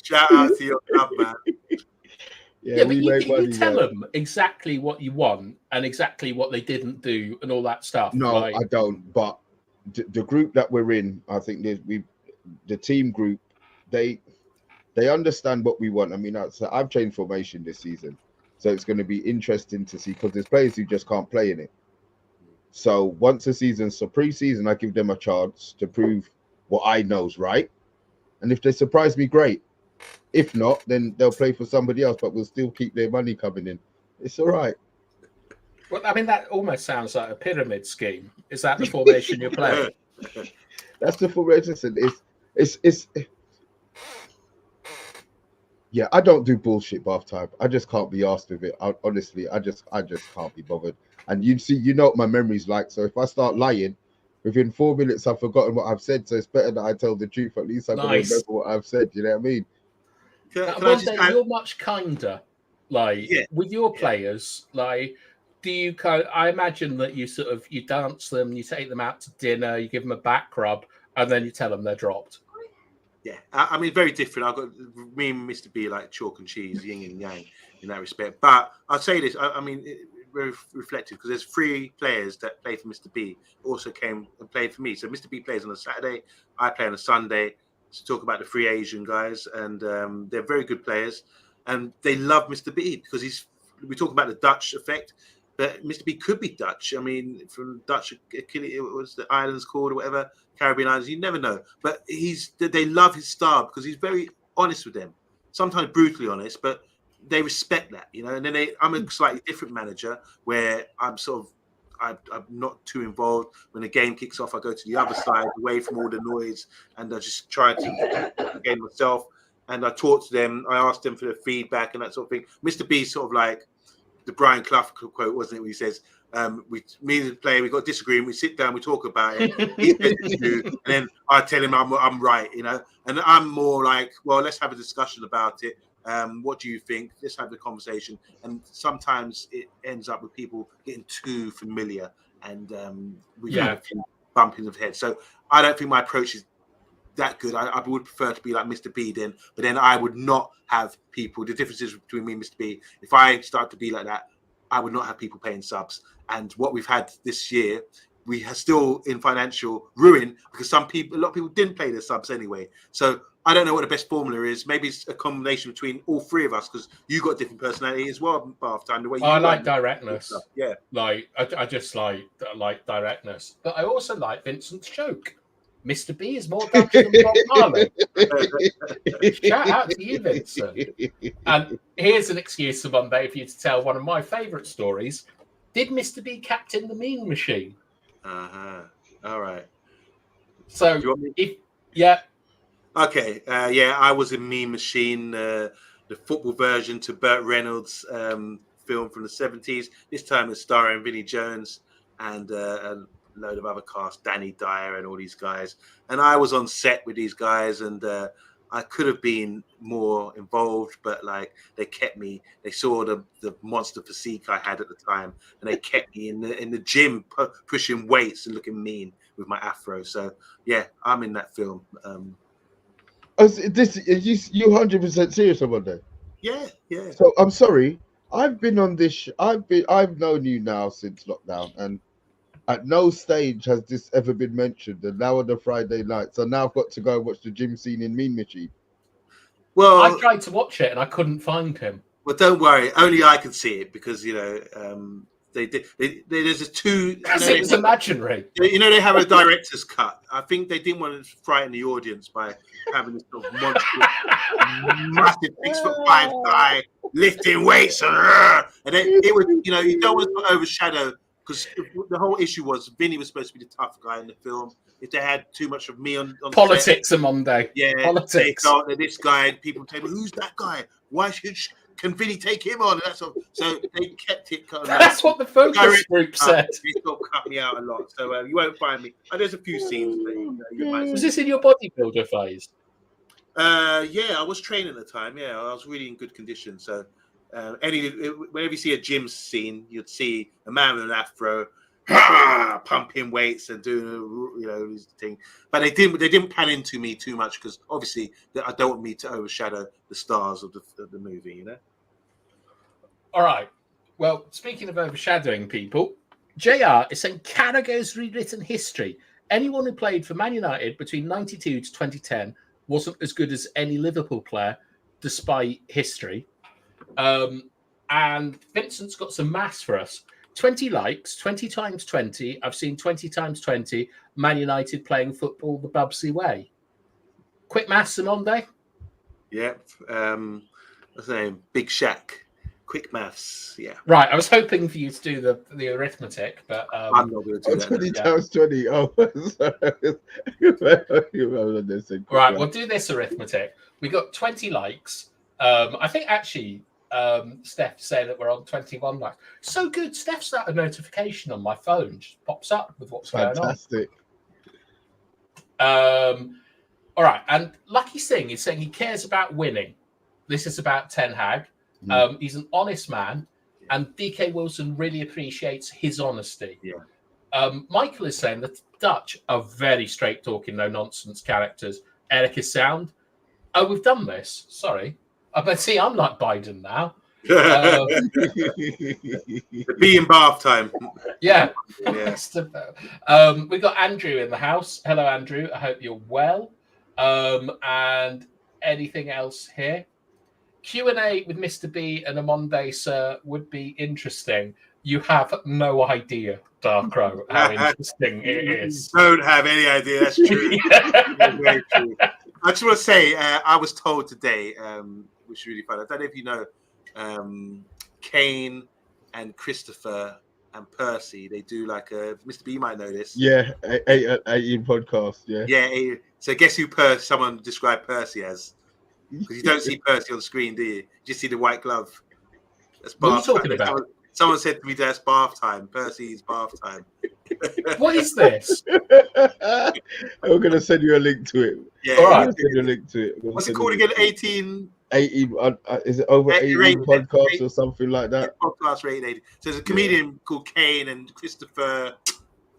Shout out to your club, man.
Yeah, but
we make money.
You tell them exactly what you want and exactly what they didn't do and all that stuff.
No,
like...
I don't. But the group that we're in, I think the team group, they understand what we want. I mean, I've changed formation this season, so it's going to be interesting to see because there's players who just can't play in it. So once pre-season, I give them a chance to prove what I know is right, and if they surprise me, great. If not, then they'll play for somebody else, but we'll still keep their money coming in. It's all right.
Well, I mean, that almost sounds like a pyramid scheme. Is that the formation you're playing?
That's the formation. It's yeah, I don't do bullshit half time. I just can't be asked with it. Honestly, I just can't be bothered. And you know what my memory's like. So if I start lying, within 4 minutes I've forgotten what I've said. So it's better that I tell the truth. At least I can remember what I've said. You know what I mean?
You're much kinder, with your players. Like, do you I imagine that you you dance them, you take them out to dinner, you give them a back rub, and then you tell them they're dropped.
Yeah, I mean, very different. I've got me and Mr. B like chalk and cheese, yin and yang in that respect. But I'll say this, I mean, very reflective because there's 3 players that play for Mr. B also came and played for me. So Mr. B plays on a Saturday, I play on a Sunday to talk about the 3 Asian guys, and they're very good players, and they love Mr. B because we talk about the Dutch effect. But Mr. B could be Dutch. I mean, from Dutch, it was the islands called or whatever, Caribbean islands. You never know. But they love his style because he's very honest with them. Sometimes brutally honest, but they respect that, you know. And then I'm a slightly different manager where I'm I'm not too involved. When the game kicks off, I go to the other side, away from all the noise, and I just try to the game myself. And I talk to them. I ask them for their feedback and that sort of thing. Mr. B sort of like the Brian Clough quote, wasn't it? Where he says, me and the player, we got disagreement, we sit down, we talk about it, he says it's you, and then I tell him I'm right, you know, and I'm more like, well, let's have a discussion about it. What do you think? Let's have the conversation. And sometimes it ends up with people getting too familiar, and we have a few bumping of heads. So I don't think my approach is that good. I would prefer to be like Mr. B but then I would not have people. The differences between me and Mr. B, if I start to be like that, I would not have people paying subs. And what we've had this year, we are still in financial ruin because a lot of people didn't pay their subs anyway. So I don't know what the best formula is. Maybe it's a combination between all 3 of us because you got different personality as well, Bath Time. The way
I like directness.
Yeah,
like I just like directness, but I also like Vincent's joke. Mr. B is more Dutch than Bob Marley. Shout out to you, Vincent. And here's an excuse for Monday for you to tell one of my favourite stories. Did Mr. B captain the Mean Machine?
All right.
So,
Okay. I was in Mean Machine, the football version to Burt Reynolds' film from the 70s. This time it's starring Vinnie Jones and load of other cast, Danny Dyer and all these guys. And I was on set with these guys, and I could have been more involved, but like they kept me. They saw the monster physique I had at the time, and they kept me in the gym pushing weights and looking mean with my afro. So yeah, I'm in that film.
Is you 100% serious about that?
Yeah.
So I'm sorry. I've been on this. I've known you now since lockdown, and at no stage has this ever been mentioned. And now on the Friday night, so now I've got to go and watch the gym scene in Mean Machine.
Well,
I tried to watch it and I couldn't find him.
Well, don't worry. Only I can see it because they did. There's a 2.
It's imaginary.
They have a director's cut. I think they didn't want to frighten the audience by having this sort of monstrous, massive 6'5" guy lifting weights, and then it was. You don't want to overshadow. Because the whole issue was Vinny was supposed to be the tough guy in the film. If they had too much of me on
politics set, a Monday, politics.
They thought that this guy, people say, well, who's that guy? Why can Vinny take him on? And that's all. So they kept it.
That's what the focus group said.
They sort of cut me out a lot, so you won't find me. There's a few scenes. You might
was this in your bodybuilder phase?
I was training at the time. Yeah, I was really in good condition. So. Whenever you see a gym scene, you'd see a man with an afro, pumping weights and doing this thing. But they didn't pan into me too much because obviously I don't want me to overshadow the stars of the movie.
All right. Well, speaking of overshadowing people, JR is saying Carragher's rewritten history. Anyone who played for Man United between 92 to 2010 wasn't as good as any Liverpool player, despite history. And Vincent's got some maths for us. 20 likes, 20 times 20. I've seen 20 times 20. Man United playing football the Bubsy way. Quick maths, Amonde?
Yep. What's the name? Big Shack. Quick maths. Yeah.
Right. I was hoping for you to do the arithmetic, but
I'm not going to do that.
20 times 20. Oh, sorry.
Right. We'll do this arithmetic. We got 20 likes. I think actually Steph saying that we're on 21 likes. So good. Steph's got a notification on my phone. Just pops up with what's
fantastic.
Going on. All right. And Lucky Singh is saying he cares about winning. This is about Ten Hag. He's an honest man, and DK Wilson really appreciates his honesty.
Yeah.
Michael is saying that Dutch are very straight talking, no nonsense characters. Eric is sound. Oh, we've done this. Sorry. But see, I'm like Biden now.
The pee in bath time.
Yeah.
Yeah.
We've got Andrew in the house. Hello, Andrew. I hope you're well. And anything else here? Q&A with Mr. B and Amonde, sir, would be interesting. You have no idea, Darkrow, how interesting it is.
Don't have any idea. That's true. That's very true. I just want to say, I was told today, which is really fun. I don't know if you know, Kane and Christopher and Percy, they do like a, Mr. B might know this.
Yeah, 18 podcast, yeah.
Yeah, so guess who someone described Percy as? Because you don't see Percy on screen, do you? You just see the white glove. That's
What are you
bath
talking
time.
about?
Someone said to me, that's bath time. Percy's bath time.
What is this?
I'm going to send you a link to it.
Yeah,
all right.
Send you a link to it.
What's it called again? 18...
18, is it over 18 podcasts or something like that?
Podcast rated 80. So there's a comedian called Kane and Christopher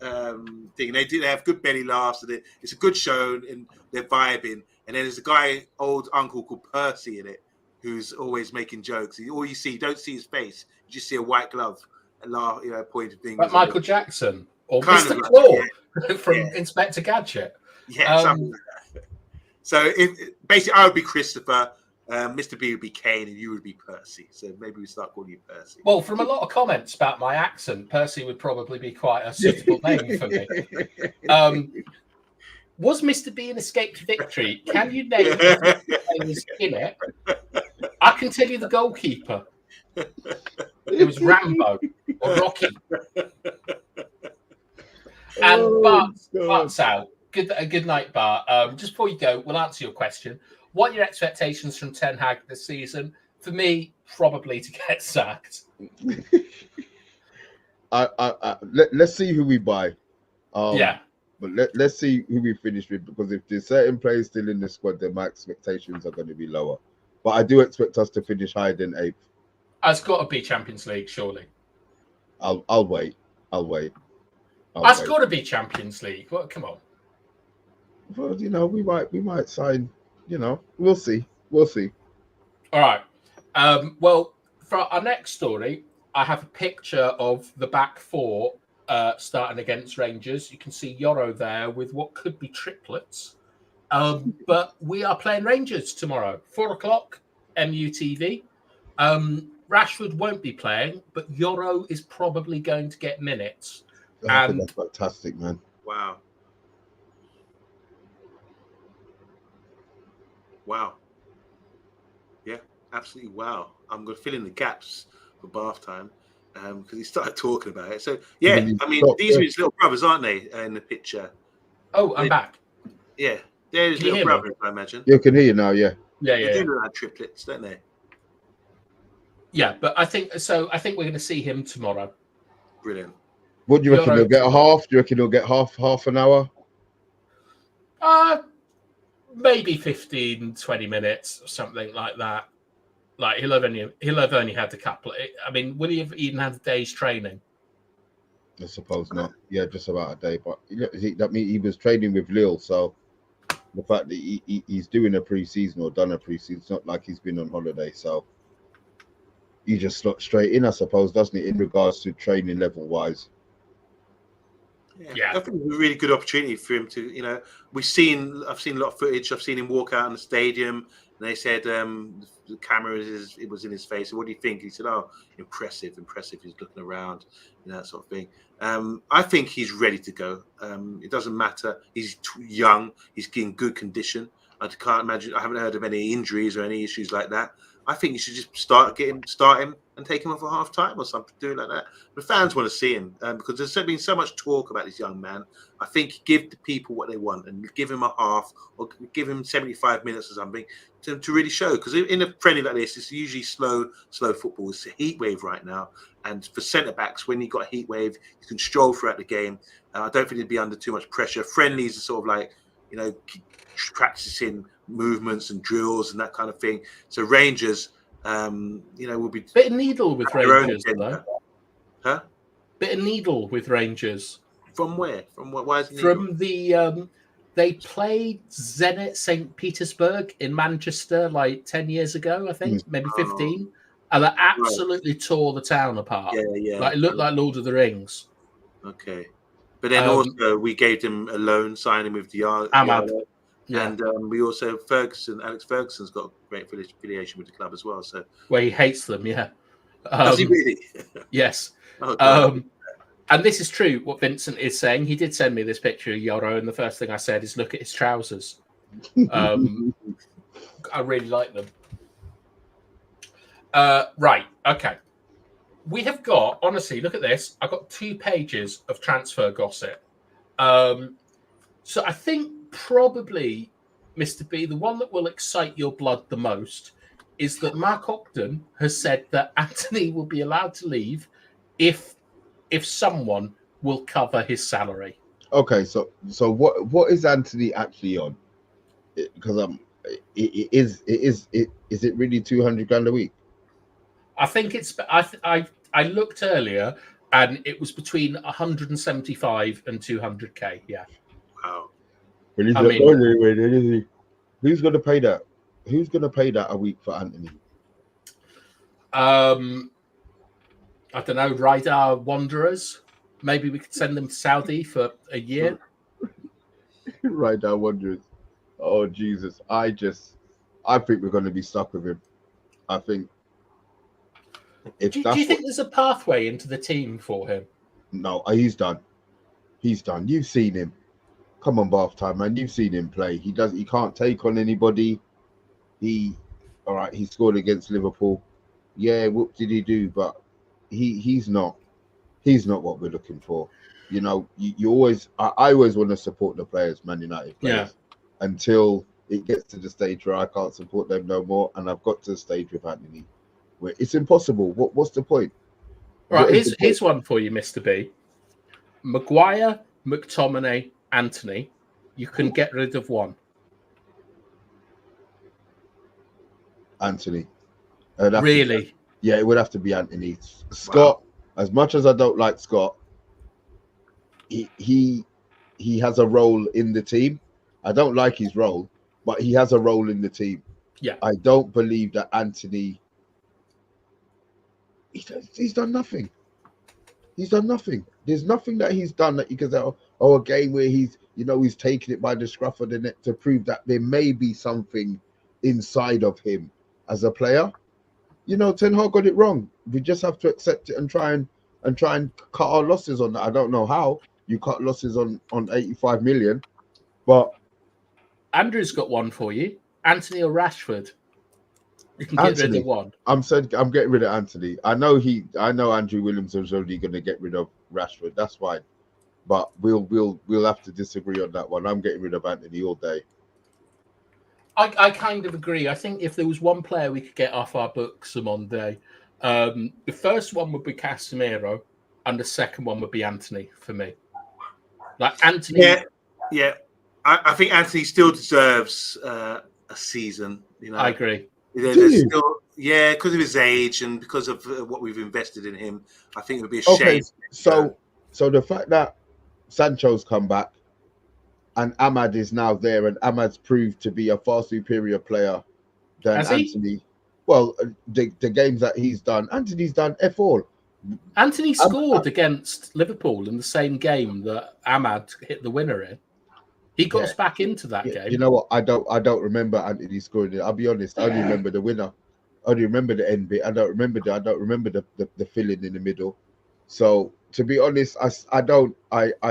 thing. They have good belly laughs. And it's a good show and they're vibing. And then there's a guy, old uncle called Percy in it, who's always making jokes. All you see, you don't see his face. You just see a white glove and laugh, pointing fingers.
Like Michael Jackson or
Kind
Mr.
of
Claw
like,
from Inspector Gadget.
Yeah, something like that. So basically, I would be Christopher, Mr. B would be Kane, and you would be Percy. So maybe we start calling you Percy.
Well, from a lot of comments about my accent, Percy would probably be quite a suitable name for me. Was Mr. B an escaped victory? Can you name the players in it? I can tell you the goalkeeper. It was Rambo or Rocky. And Bart's out. Good night, Bart. Just before you go, we'll answer your question. What are your expectations from Ten Hag this season? For me, probably to get sacked.
Let's see who we buy.
Yeah.
But let's see who we finish with, because if there's certain players still in the squad, then my expectations are going to be lower. But I do expect us to finish higher than 8th.
It's got to be Champions League, surely.
I'll wait.
It's got to be Champions League. Well, come on.
Well, we might sign. We'll see.
All right. Well, for our next story, I have a picture of the back four starting against Rangers. You can see Yoro there with what could be triplets. But we are playing Rangers tomorrow, 4:00, MUTV. Rashford won't be playing, but Yoro is probably going to get minutes. And
that's fantastic, man.
Wow. Yeah, absolutely wow. I'm going to fill in the gaps for bath time because he started talking about it. So, yeah, these are his little brothers, aren't they, in the picture?
Oh, I'm back.
Yeah, they're his little brothers, I imagine.
You can hear you now, yeah.
They do look like triplets, don't they?
Yeah, but I think we're going to see him tomorrow.
Brilliant.
What do you reckon? He'll get a half? Do you reckon he'll get half an hour?
Maybe 15, 20 minutes or something like that. Like he'll have only had a couple. Will he have even had a day's training?
I suppose not. Yeah, just about a day. But that means he was training with Lille, so the fact that he's doing a pre-season or done a pre-season, it's not like he's been on holiday. So he just slots straight in, I suppose, doesn't it, in regards to training level wise?
Yeah, I think it's a really good opportunity for him to, I've seen a lot of footage. I've seen him walk out in the stadium, and they said the camera it was in his face. So what do you think? He said, "Oh, impressive. He's looking around, that sort of thing." I think he's ready to go. It doesn't matter. He's young. He's in good condition. I can't imagine. I haven't heard of any injuries or any issues like that. I think you should just start him and take him off at half time or something, doing like that. The fans want to see him because there's been so much talk about this young man. I think give the people what they want and give him a half or give him 75 minutes or something to really show. Because in a friendly like this, it's usually slow football. It's a heat wave right now. And for centre backs, when you've got a heat wave, you can stroll throughout the game. I don't think he'd be under too much pressure. Friendlies are sort of like, practicing movements and drills and that kind of thing. So Rangers, will be
bit of needle with Rangers, though.
Huh?
Bit of needle with Rangers.
From where? From what? Why is it
from the? They played Zenit St. Petersburg in Manchester like 10 years ago, I think, maybe 15, and they absolutely tore the town apart.
Yeah.
Like it looked like Lord of the Rings.
Okay, but then also we gave him a loan signing with
Ahmad.
Yeah. And we also Alex Ferguson's got a great affiliation with the club as well. So
he hates them, yeah.
Does he really?
Yes.
Oh,
and this is true, what Vincent is saying. He did send me this picture of Yoro, and the first thing I said is, look at his trousers. I really like them. Right, okay. We have got, honestly, look at this. I've got 2 pages of transfer gossip. So I think probably, Mr. B, the one that will excite your blood the most is that Mark Ogden has said that Antony will be allowed to leave if someone will cover his salary.
Okay, so what is Antony actually on? Because is it really 200 grand a week?
I think it's. I looked earlier, and it was between 175 and 200k. Yeah.
Wow.
Well, he's not going anywhere, is he? Who's going to pay that? Who's going to pay that a week for Antony?
I don't know. Radar Wanderers. Maybe we could send them to Saudi for a year.
Radar Wanderers. Oh Jesus! I think we're going to be stuck with him. I think.
Do you think there's a pathway into the team for him?
No, he's done. He's done. You've seen him. Come on, bath time, man. You've seen him play. He can't take on anybody. He scored against Liverpool. Yeah, what did he do? But he's not what we're looking for. You always I always want to support the players, Man United players, until it gets to the stage where I can't support them no more, and I've got to the stage with Antony where it's impossible. What's the point?
Right, here's one for you, Mr. B. Maguire, McTominay, Antony. You can get rid of one.
Antony.
Really?
Yeah, it would have to be Antony. Scott, as much as I don't like Scott, he has a role in the team. I don't like his role, but he has a role in the team.
Yeah.
I don't believe that Antony. He's done nothing. He's done nothing. There's nothing that he's done that you can say, a game where he's taking it by the scruff of the neck to prove that there may be something inside of him as a player. Ten Hag got it wrong. We just have to accept it and try and cut our losses on that. I don't know how you cut losses on 85 million, but
Andrew's got one for you. Antony or Rashford? You can get rid of one. I'm
getting rid of Antony. I know Andrew Williamson's already going to get rid of Rashford. That's fine, but we'll have to disagree on that one. I'm getting rid of Antony all day.
I kind of agree. I think if there was one player we could get off our books on Monday, the first one would be Casemiro, and the second one would be Antony for me. Like Antony.
Yeah. I think Antony still deserves a season.
I agree.
There's still, because of his age and because of what we've invested in him, I think it would be a shame.
So the fact that Sancho's come back and Ahmad is now there, and Ahmad's proved to be a far superior player than
Has he?
Antony. Well, the games that he's done, Antony's done F all.
Antony scored against Liverpool in the same game that Ahmad hit the winner in. He got us back into that game.
You know what? I don't remember Antony scoring it. I'll be honest. I only remember the winner. I only remember the end bit. I don't remember the filling in the middle. So to be honest, I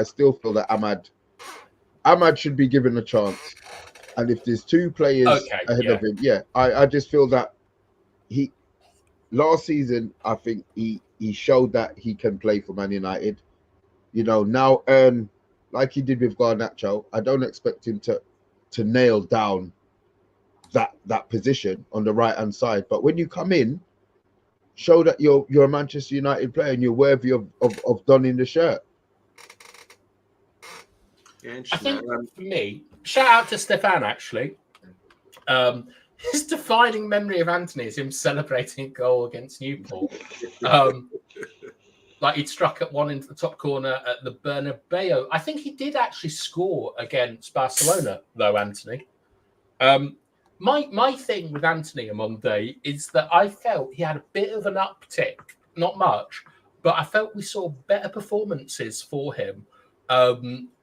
still feel that Ahmad should be given a chance. And if there's two players ahead of him, I just feel that last season, I think he showed that he can play for Man United. You know, now earn like he did with Garnacho. I don't expect him to nail down that position on the right hand side. But when you come in, show that you're a Manchester United player and you're worthy of donning the shirt.
Yeah,
I think for me, shout out to Stefan actually. His defining memory of Antony is him celebrating a goal against Newport. Like he'd struck at one into the top corner at the Bernabeu. I think he did actually score against Barcelona, though, Antony. My thing with Antony on Monday is that I felt he had a bit of an uptick, not much, but I felt we saw better performances for him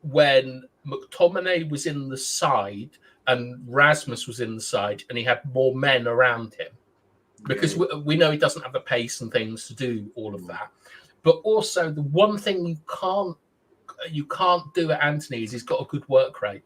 when McTominay was in the side and Rasmus was in the side and he had more men around him. Because we know he doesn't have the pace and things to do all of that. But also the one thing you can't do at Antony is he's got a good work rate.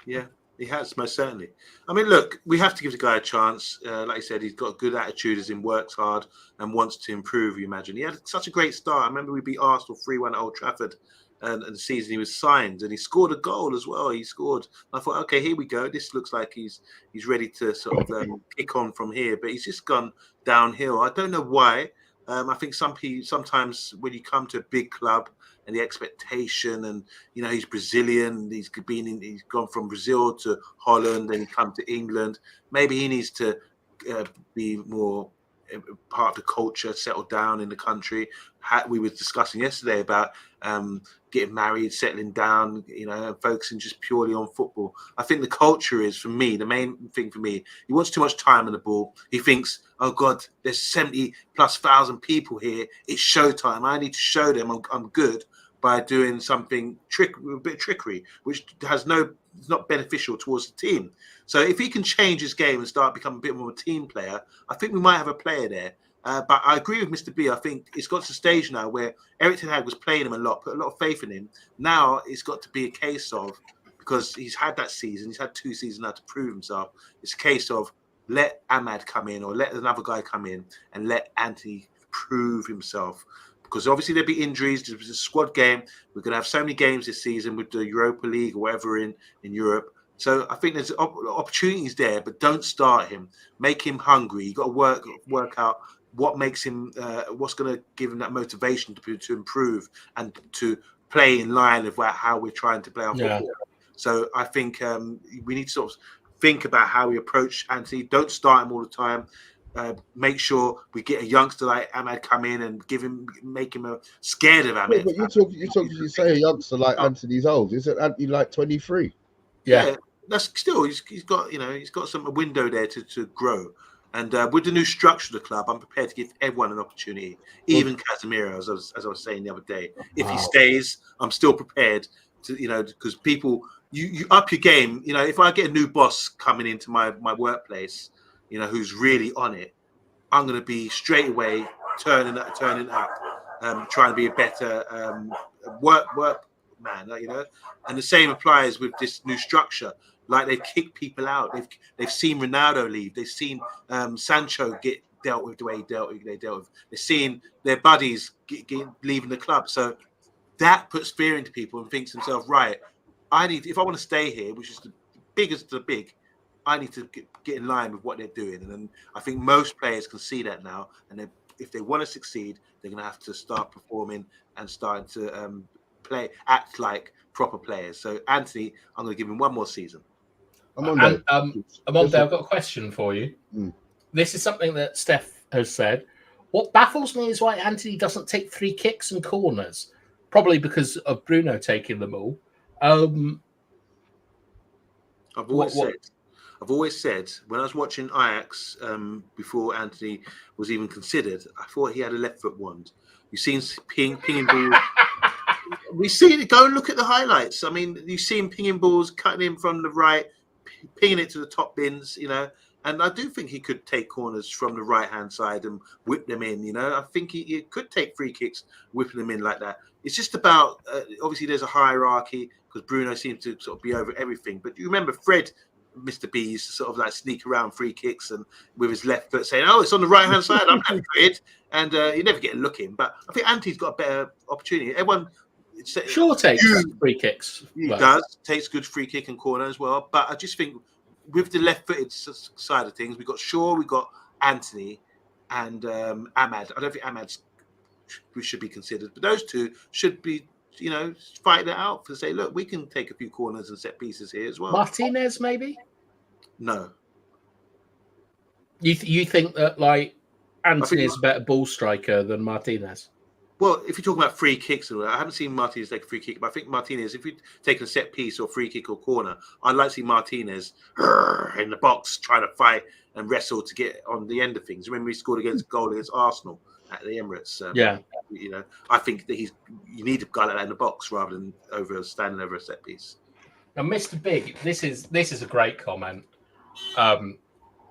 Yeah, he has, most certainly. I mean, look, we have to give the guy a chance. Like I said, he's got a good attitude, as in works hard and wants to improve, you imagine. He had such a great start. I remember we beat Arsenal 3-1 at Old Trafford and the season he was signed, and he scored a goal as well. He scored. I thought, okay, here we go. This looks like he's ready to sort of kick on from here, but he's just gone downhill. I don't know why. I think sometimes when you come to a big club and the expectation, and you know he's Brazilian, he's gone from Brazil to Holland, then he come to England. Maybe he needs to be more part of the culture, settle down in the country. We were discussing yesterday about getting married, settling down, you know, and focusing just purely on football. I think the culture is, for me, the main thing for me. He wants too much time on the ball. He thinks, oh God, there's 70,000+ people here. It's showtime. I need to show them I'm good by doing something a bit of trickery, which is not beneficial towards the team. So if he can change his game and start becoming a bit more of a team player, I think we might have a player there. But I agree with Mr. B. I think it's got to a stage now where Erik ten Hag was playing him a lot, put a lot of faith in him. Now it's got to be a case of, because he's had that season, he's had 2 seasons now to prove himself. It's a case of let Ahmad come in or let another guy come in and let Antony prove himself. Because obviously there'll be injuries. There's a squad game. We're going to have so many games this season with the Europa League or whatever in Europe. So I think there's opportunities there, but don't start him. Make him hungry. You got to work out what makes him, what's going to give him that motivation to improve and to play in line with how we're trying to play our football. So I think we need to sort of think about how we approach Antony. Don't start him all the time. Make sure we get a youngster like Ahmad come in and make him scared of Ahmad.
Yeah, but you say a youngster like Antony's old. Isn't Antony like 23?
Yeah, that's still he's got some window there to grow. And with the new structure of the club, I'm prepared to give everyone an opportunity, even Casemiro, as I was saying the other day. If he stays, I'm still prepared to, because people, you up your game. If I get a new boss coming into my workplace, who's really on it, I'm going to be straight away turning up, trying to be a better work man, And the same applies with this new structure. Like they've kicked people out. They've seen Ronaldo leave. They've seen Sancho get dealt with the way they dealt with. They've seen their buddies leaving the club. So that puts fear into people and thinks to themselves, right, if I want to stay here, which is the biggest of the big, I need to get in line with what they're doing. And then I think most players can see that now. And if they want to succeed, they're going to have to start performing and start to act like proper players. So Antony, I'm going to give him one more season.
Amonde, I've got a question for you. This is something that Steph has said. What baffles me is why Antony doesn't take free kicks and corners, probably because of Bruno taking them all.
I've always said when I was watching Ajax before Antony was even considered, I thought he had a left foot wand. You've seen pinging balls. We see it. Go and look at the highlights. I mean, you see him pinging balls, cutting in from the right, pinging it to the top bins. And I do think he could take corners from the right hand side and whip them in. I think he could take free kicks, whipping them in like that. It's just about obviously there's a hierarchy because Bruno seems to sort of be over everything. But you remember Fred, Mr. B, used to sort of like sneak around free kicks and with his left foot saying, "Oh, it's on the right hand side. I'm left-footed," and you never get a look in. But I think Anti's got a better opportunity. Everyone.
Sure takes free kicks.
He does. Takes good free kick and corner as well. But I just think with the left-footed side of things, we've got Shaw, we've got Antony and Ahmad. I don't think Ahmad's should be considered. But those two should be, fighting it out to say, look, we can take a few corners and set pieces here as well.
Martinez, maybe?
No.
You think that, like, Antony is a better ball striker than Martinez?
Well, if you're talking about free kicks, I haven't seen Martinez take a free kick, but I think Martinez, if you're taking a set piece or free kick or corner, I'd like to see Martinez in the box trying to fight and wrestle to get on the end of things. Remember, he scored a goal against Arsenal at the Emirates. I think that you need a guy like that in the box rather than standing over a set piece.
Now, Mr. Big, this is a great comment.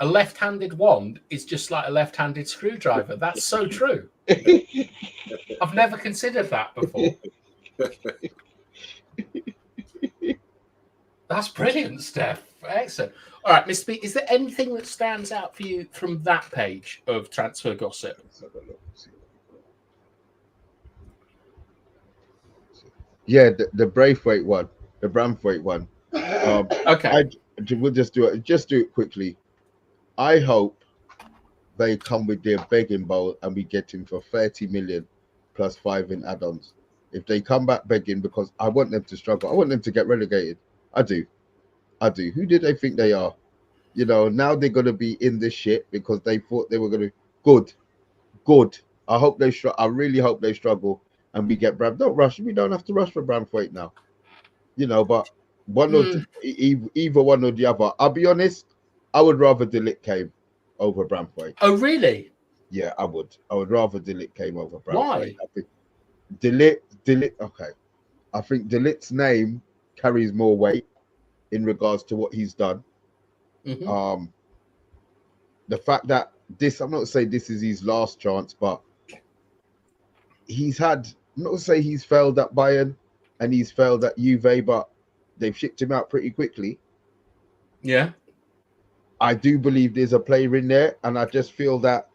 A left-handed wand is just like a left-handed screwdriver. That's so true. I've never considered that before. That's brilliant, Steph. Excellent. All right, Mr. B, is there anything that stands out for you from that page of transfer gossip?
Yeah, the Braithwaite one, the Branthwaite one.
Okay.
We'll just do it. Just do it quickly. I hope they come with their begging bowl and we get him for 30 million plus 5 in add-ons. If they come back begging, because I want them to struggle. I want them to get relegated. I do. Who did they think they are? Now they're going to be in this shit because they thought they were going to. Good. I hope they I really hope they struggle and we get Bram. Don't rush. We don't have to rush for Branthwaite now. But one or either one or the other. I'll be honest. I would rather Delit came over Branthwaite.
Oh, really?
Yeah, I would. I would rather Delit came over Branthwaite.
Why?
I think Delit. Okay, I think Delit's name carries more weight in regards to what he's done.
Mm-hmm.
The fact that I'm not saying this is his last chance, but he's had. I'm not to say he's failed at Bayern and he's failed at Juve, but they've shipped him out pretty quickly.
Yeah.
I do believe there's a player in there, and I just feel that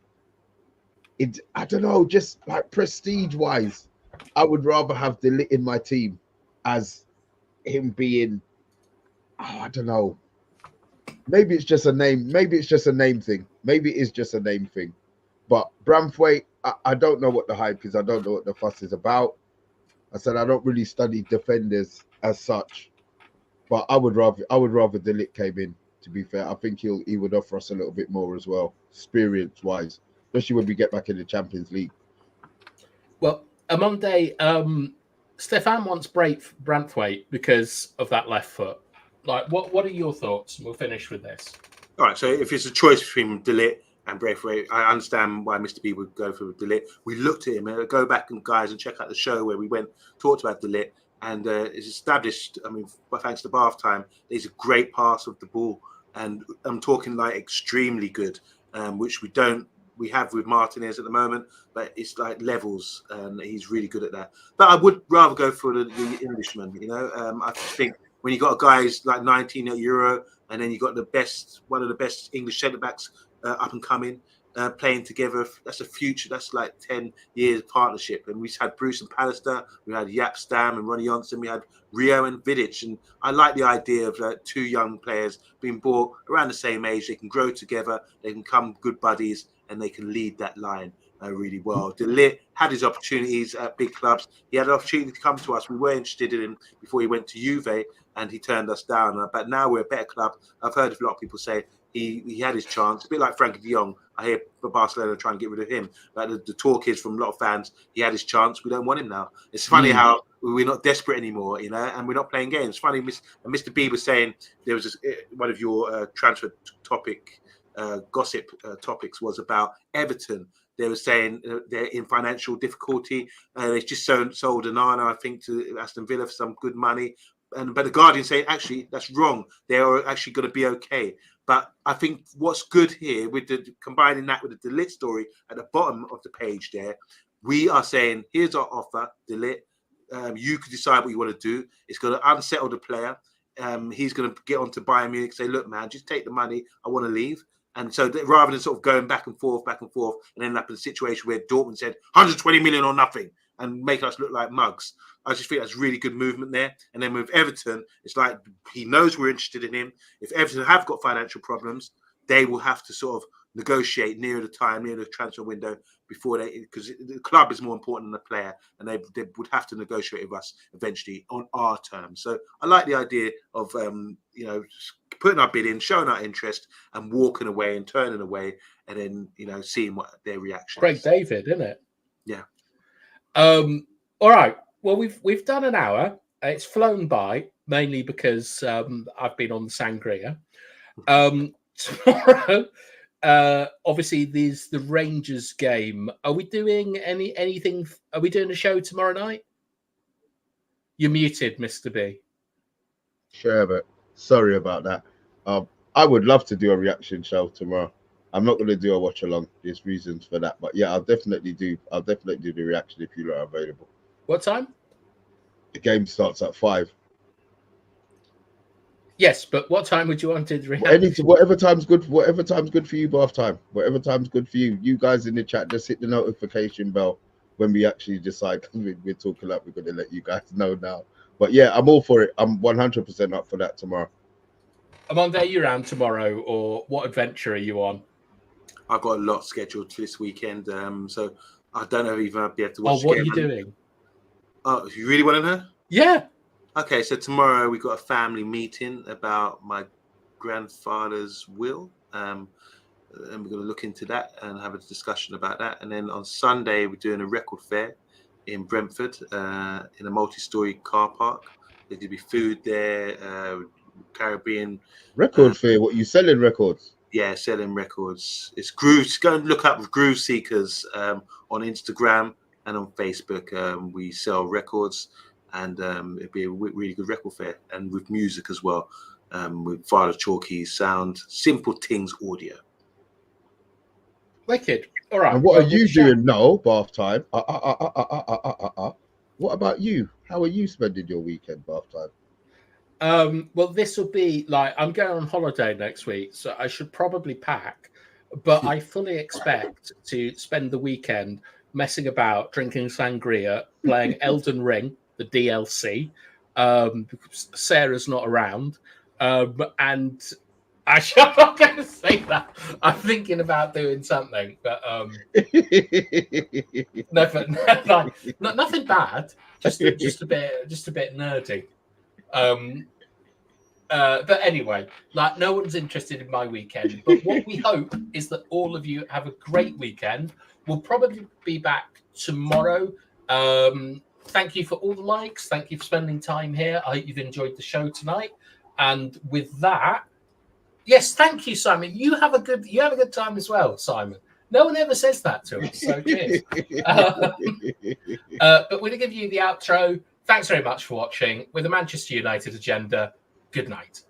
I don't know, just like prestige-wise, I would rather have Delit in my team as him being, I don't know. Maybe it's just a name. Maybe it's just a name thing. But Branthwaite, I don't know what the hype is. I don't know what the fuss is about. I said I don't really study defenders as such, but I would rather Delit came in. To be fair, I think he would offer us a little bit more as well, experience-wise, especially when we get back in the Champions League.
Well, Monday, Stefan wants Branthwaite because of that left foot. Like, what are your thoughts? We'll finish with this.
All right, so if it's a choice between Delit and Braithwaite, I understand why Mr. B would go for Delit. We looked at him, and go back and check out the show where we talked about Delit. And it's established, thanks to bath time, he's a great pass of the ball. And I'm talking like extremely good, which we have with Martinez at the moment, but it's like levels, and he's really good at that. But I would rather go for the Englishman, I think when you got guys like 19 at Euro, and then you got one of the best English centre-backs up and coming, playing together, that's a future. That's like 10 years partnership. And we had Bruce and Pallister, we had Jaap Stam and Ronnie Johnson, we had Rio and Vidic. And I like the idea of two young players being brought around the same age. They can grow together, they can become good buddies, and they can lead that line. really well. De Ligt had his opportunities at big clubs. He had an opportunity to come to us. We were interested in him before he went to Juve, and he turned us down. But now we're a better club. I've heard a lot of people say he had his chance, a bit like Frankie de Jong. I hear Barcelona trying to get rid of him. But the talk is from a lot of fans, he had his chance. We don't want him now. It's funny how we're not desperate anymore, and we're not playing games. It's funny, Mr. B was saying there was one of your transfer topic gossip topics was about Everton. They were saying they're in financial difficulty. They've just sold Onana, I think, to Aston Villa for some good money. But the Guardian say actually that's wrong. They are actually going to be okay. But I think what's good here with combining that with the De Ligt story at the bottom of the page there, we are saying here's our offer, De Ligt. You can decide what you want to do. It's going to unsettle the player. He's going to get on to Bayern Munich and say, look, man, just take the money. I want to leave. And so rather than sort of going back and forth, and end up in a situation where Dortmund said 120 million or nothing and make us look like mugs, I just think that's really good movement there. And then with Everton, it's like he knows we're interested in him. If Everton have got financial problems, they will have to sort of negotiate near the transfer window before because the club is more important than the player, and they would have to negotiate with us eventually on our terms. So I like the idea of putting our bid in, showing our interest, and walking away and turning away, and then seeing what their reaction.
Craig David, isn't it?
Yeah.
All right. Well, we've done an hour. It's flown by mainly because I've been on the sangria. Tomorrow. Obviously, there's the Rangers game. Are we doing anything? Are we doing a show tomorrow night? You're muted, Mr. B.
Sure, but sorry about that. I would love to do a reaction show tomorrow. I'm not going to do a watch along. There's reasons for that, but yeah, I'll definitely do the reaction if you are available.
What time?
The game starts at 5.
Yes, but what time would you want to react?
Whatever time's good for you, bath time. Whatever time's good for you. You guys in the chat, just hit the notification bell when we actually decide. We're talking like we're going to let you guys know now. But yeah, I'm all for it. I'm 100% up for that tomorrow.
Amanda, are you around tomorrow, or what adventure are you on?
I've got a lot scheduled for this weekend, so I don't know if I'll be able to watch.
Oh, what are you doing?
Oh, you really want to know?
Yeah.
Okay, so tomorrow we've got a family meeting about my grandfather's will. And we're going to look into that and have a discussion about that. And then on Sunday, we're doing a record fair in Brentford in a multi-story car park. There's going to be food there, Caribbean.
Record fair? What, you selling records?
Yeah, selling records. It's Groove. Go and look up Groove Seekers on Instagram and on Facebook. We sell records. And it'd be a really good record fair, and with music as well, with Father Chalky sound, Simple Things audio.
Wicked. All right.
And what are you doing now, bath time? What about you? How are you spending your weekend, bath time?
Well, this will be like I'm going on holiday next week, so I should probably pack. But I fully expect to spend the weekend messing about, drinking sangria, playing Elden Ring, the DLC, because Sarah's not around, and I'm not going to say that. I'm thinking about doing something, but nothing bad. Just a bit nerdy. But anyway, like no one's interested in my weekend. But what we hope is that all of you have a great weekend. We'll probably be back tomorrow. Thank you for all the likes. Thank you for spending time here. I hope you've enjoyed the show tonight. And with that, yes, thank you, Simon. You have a good time as well, Simon. No one ever says that to us, so cheers. But we're going to give you the outro. Thanks very much for watching. With the Manchester United agenda, good night.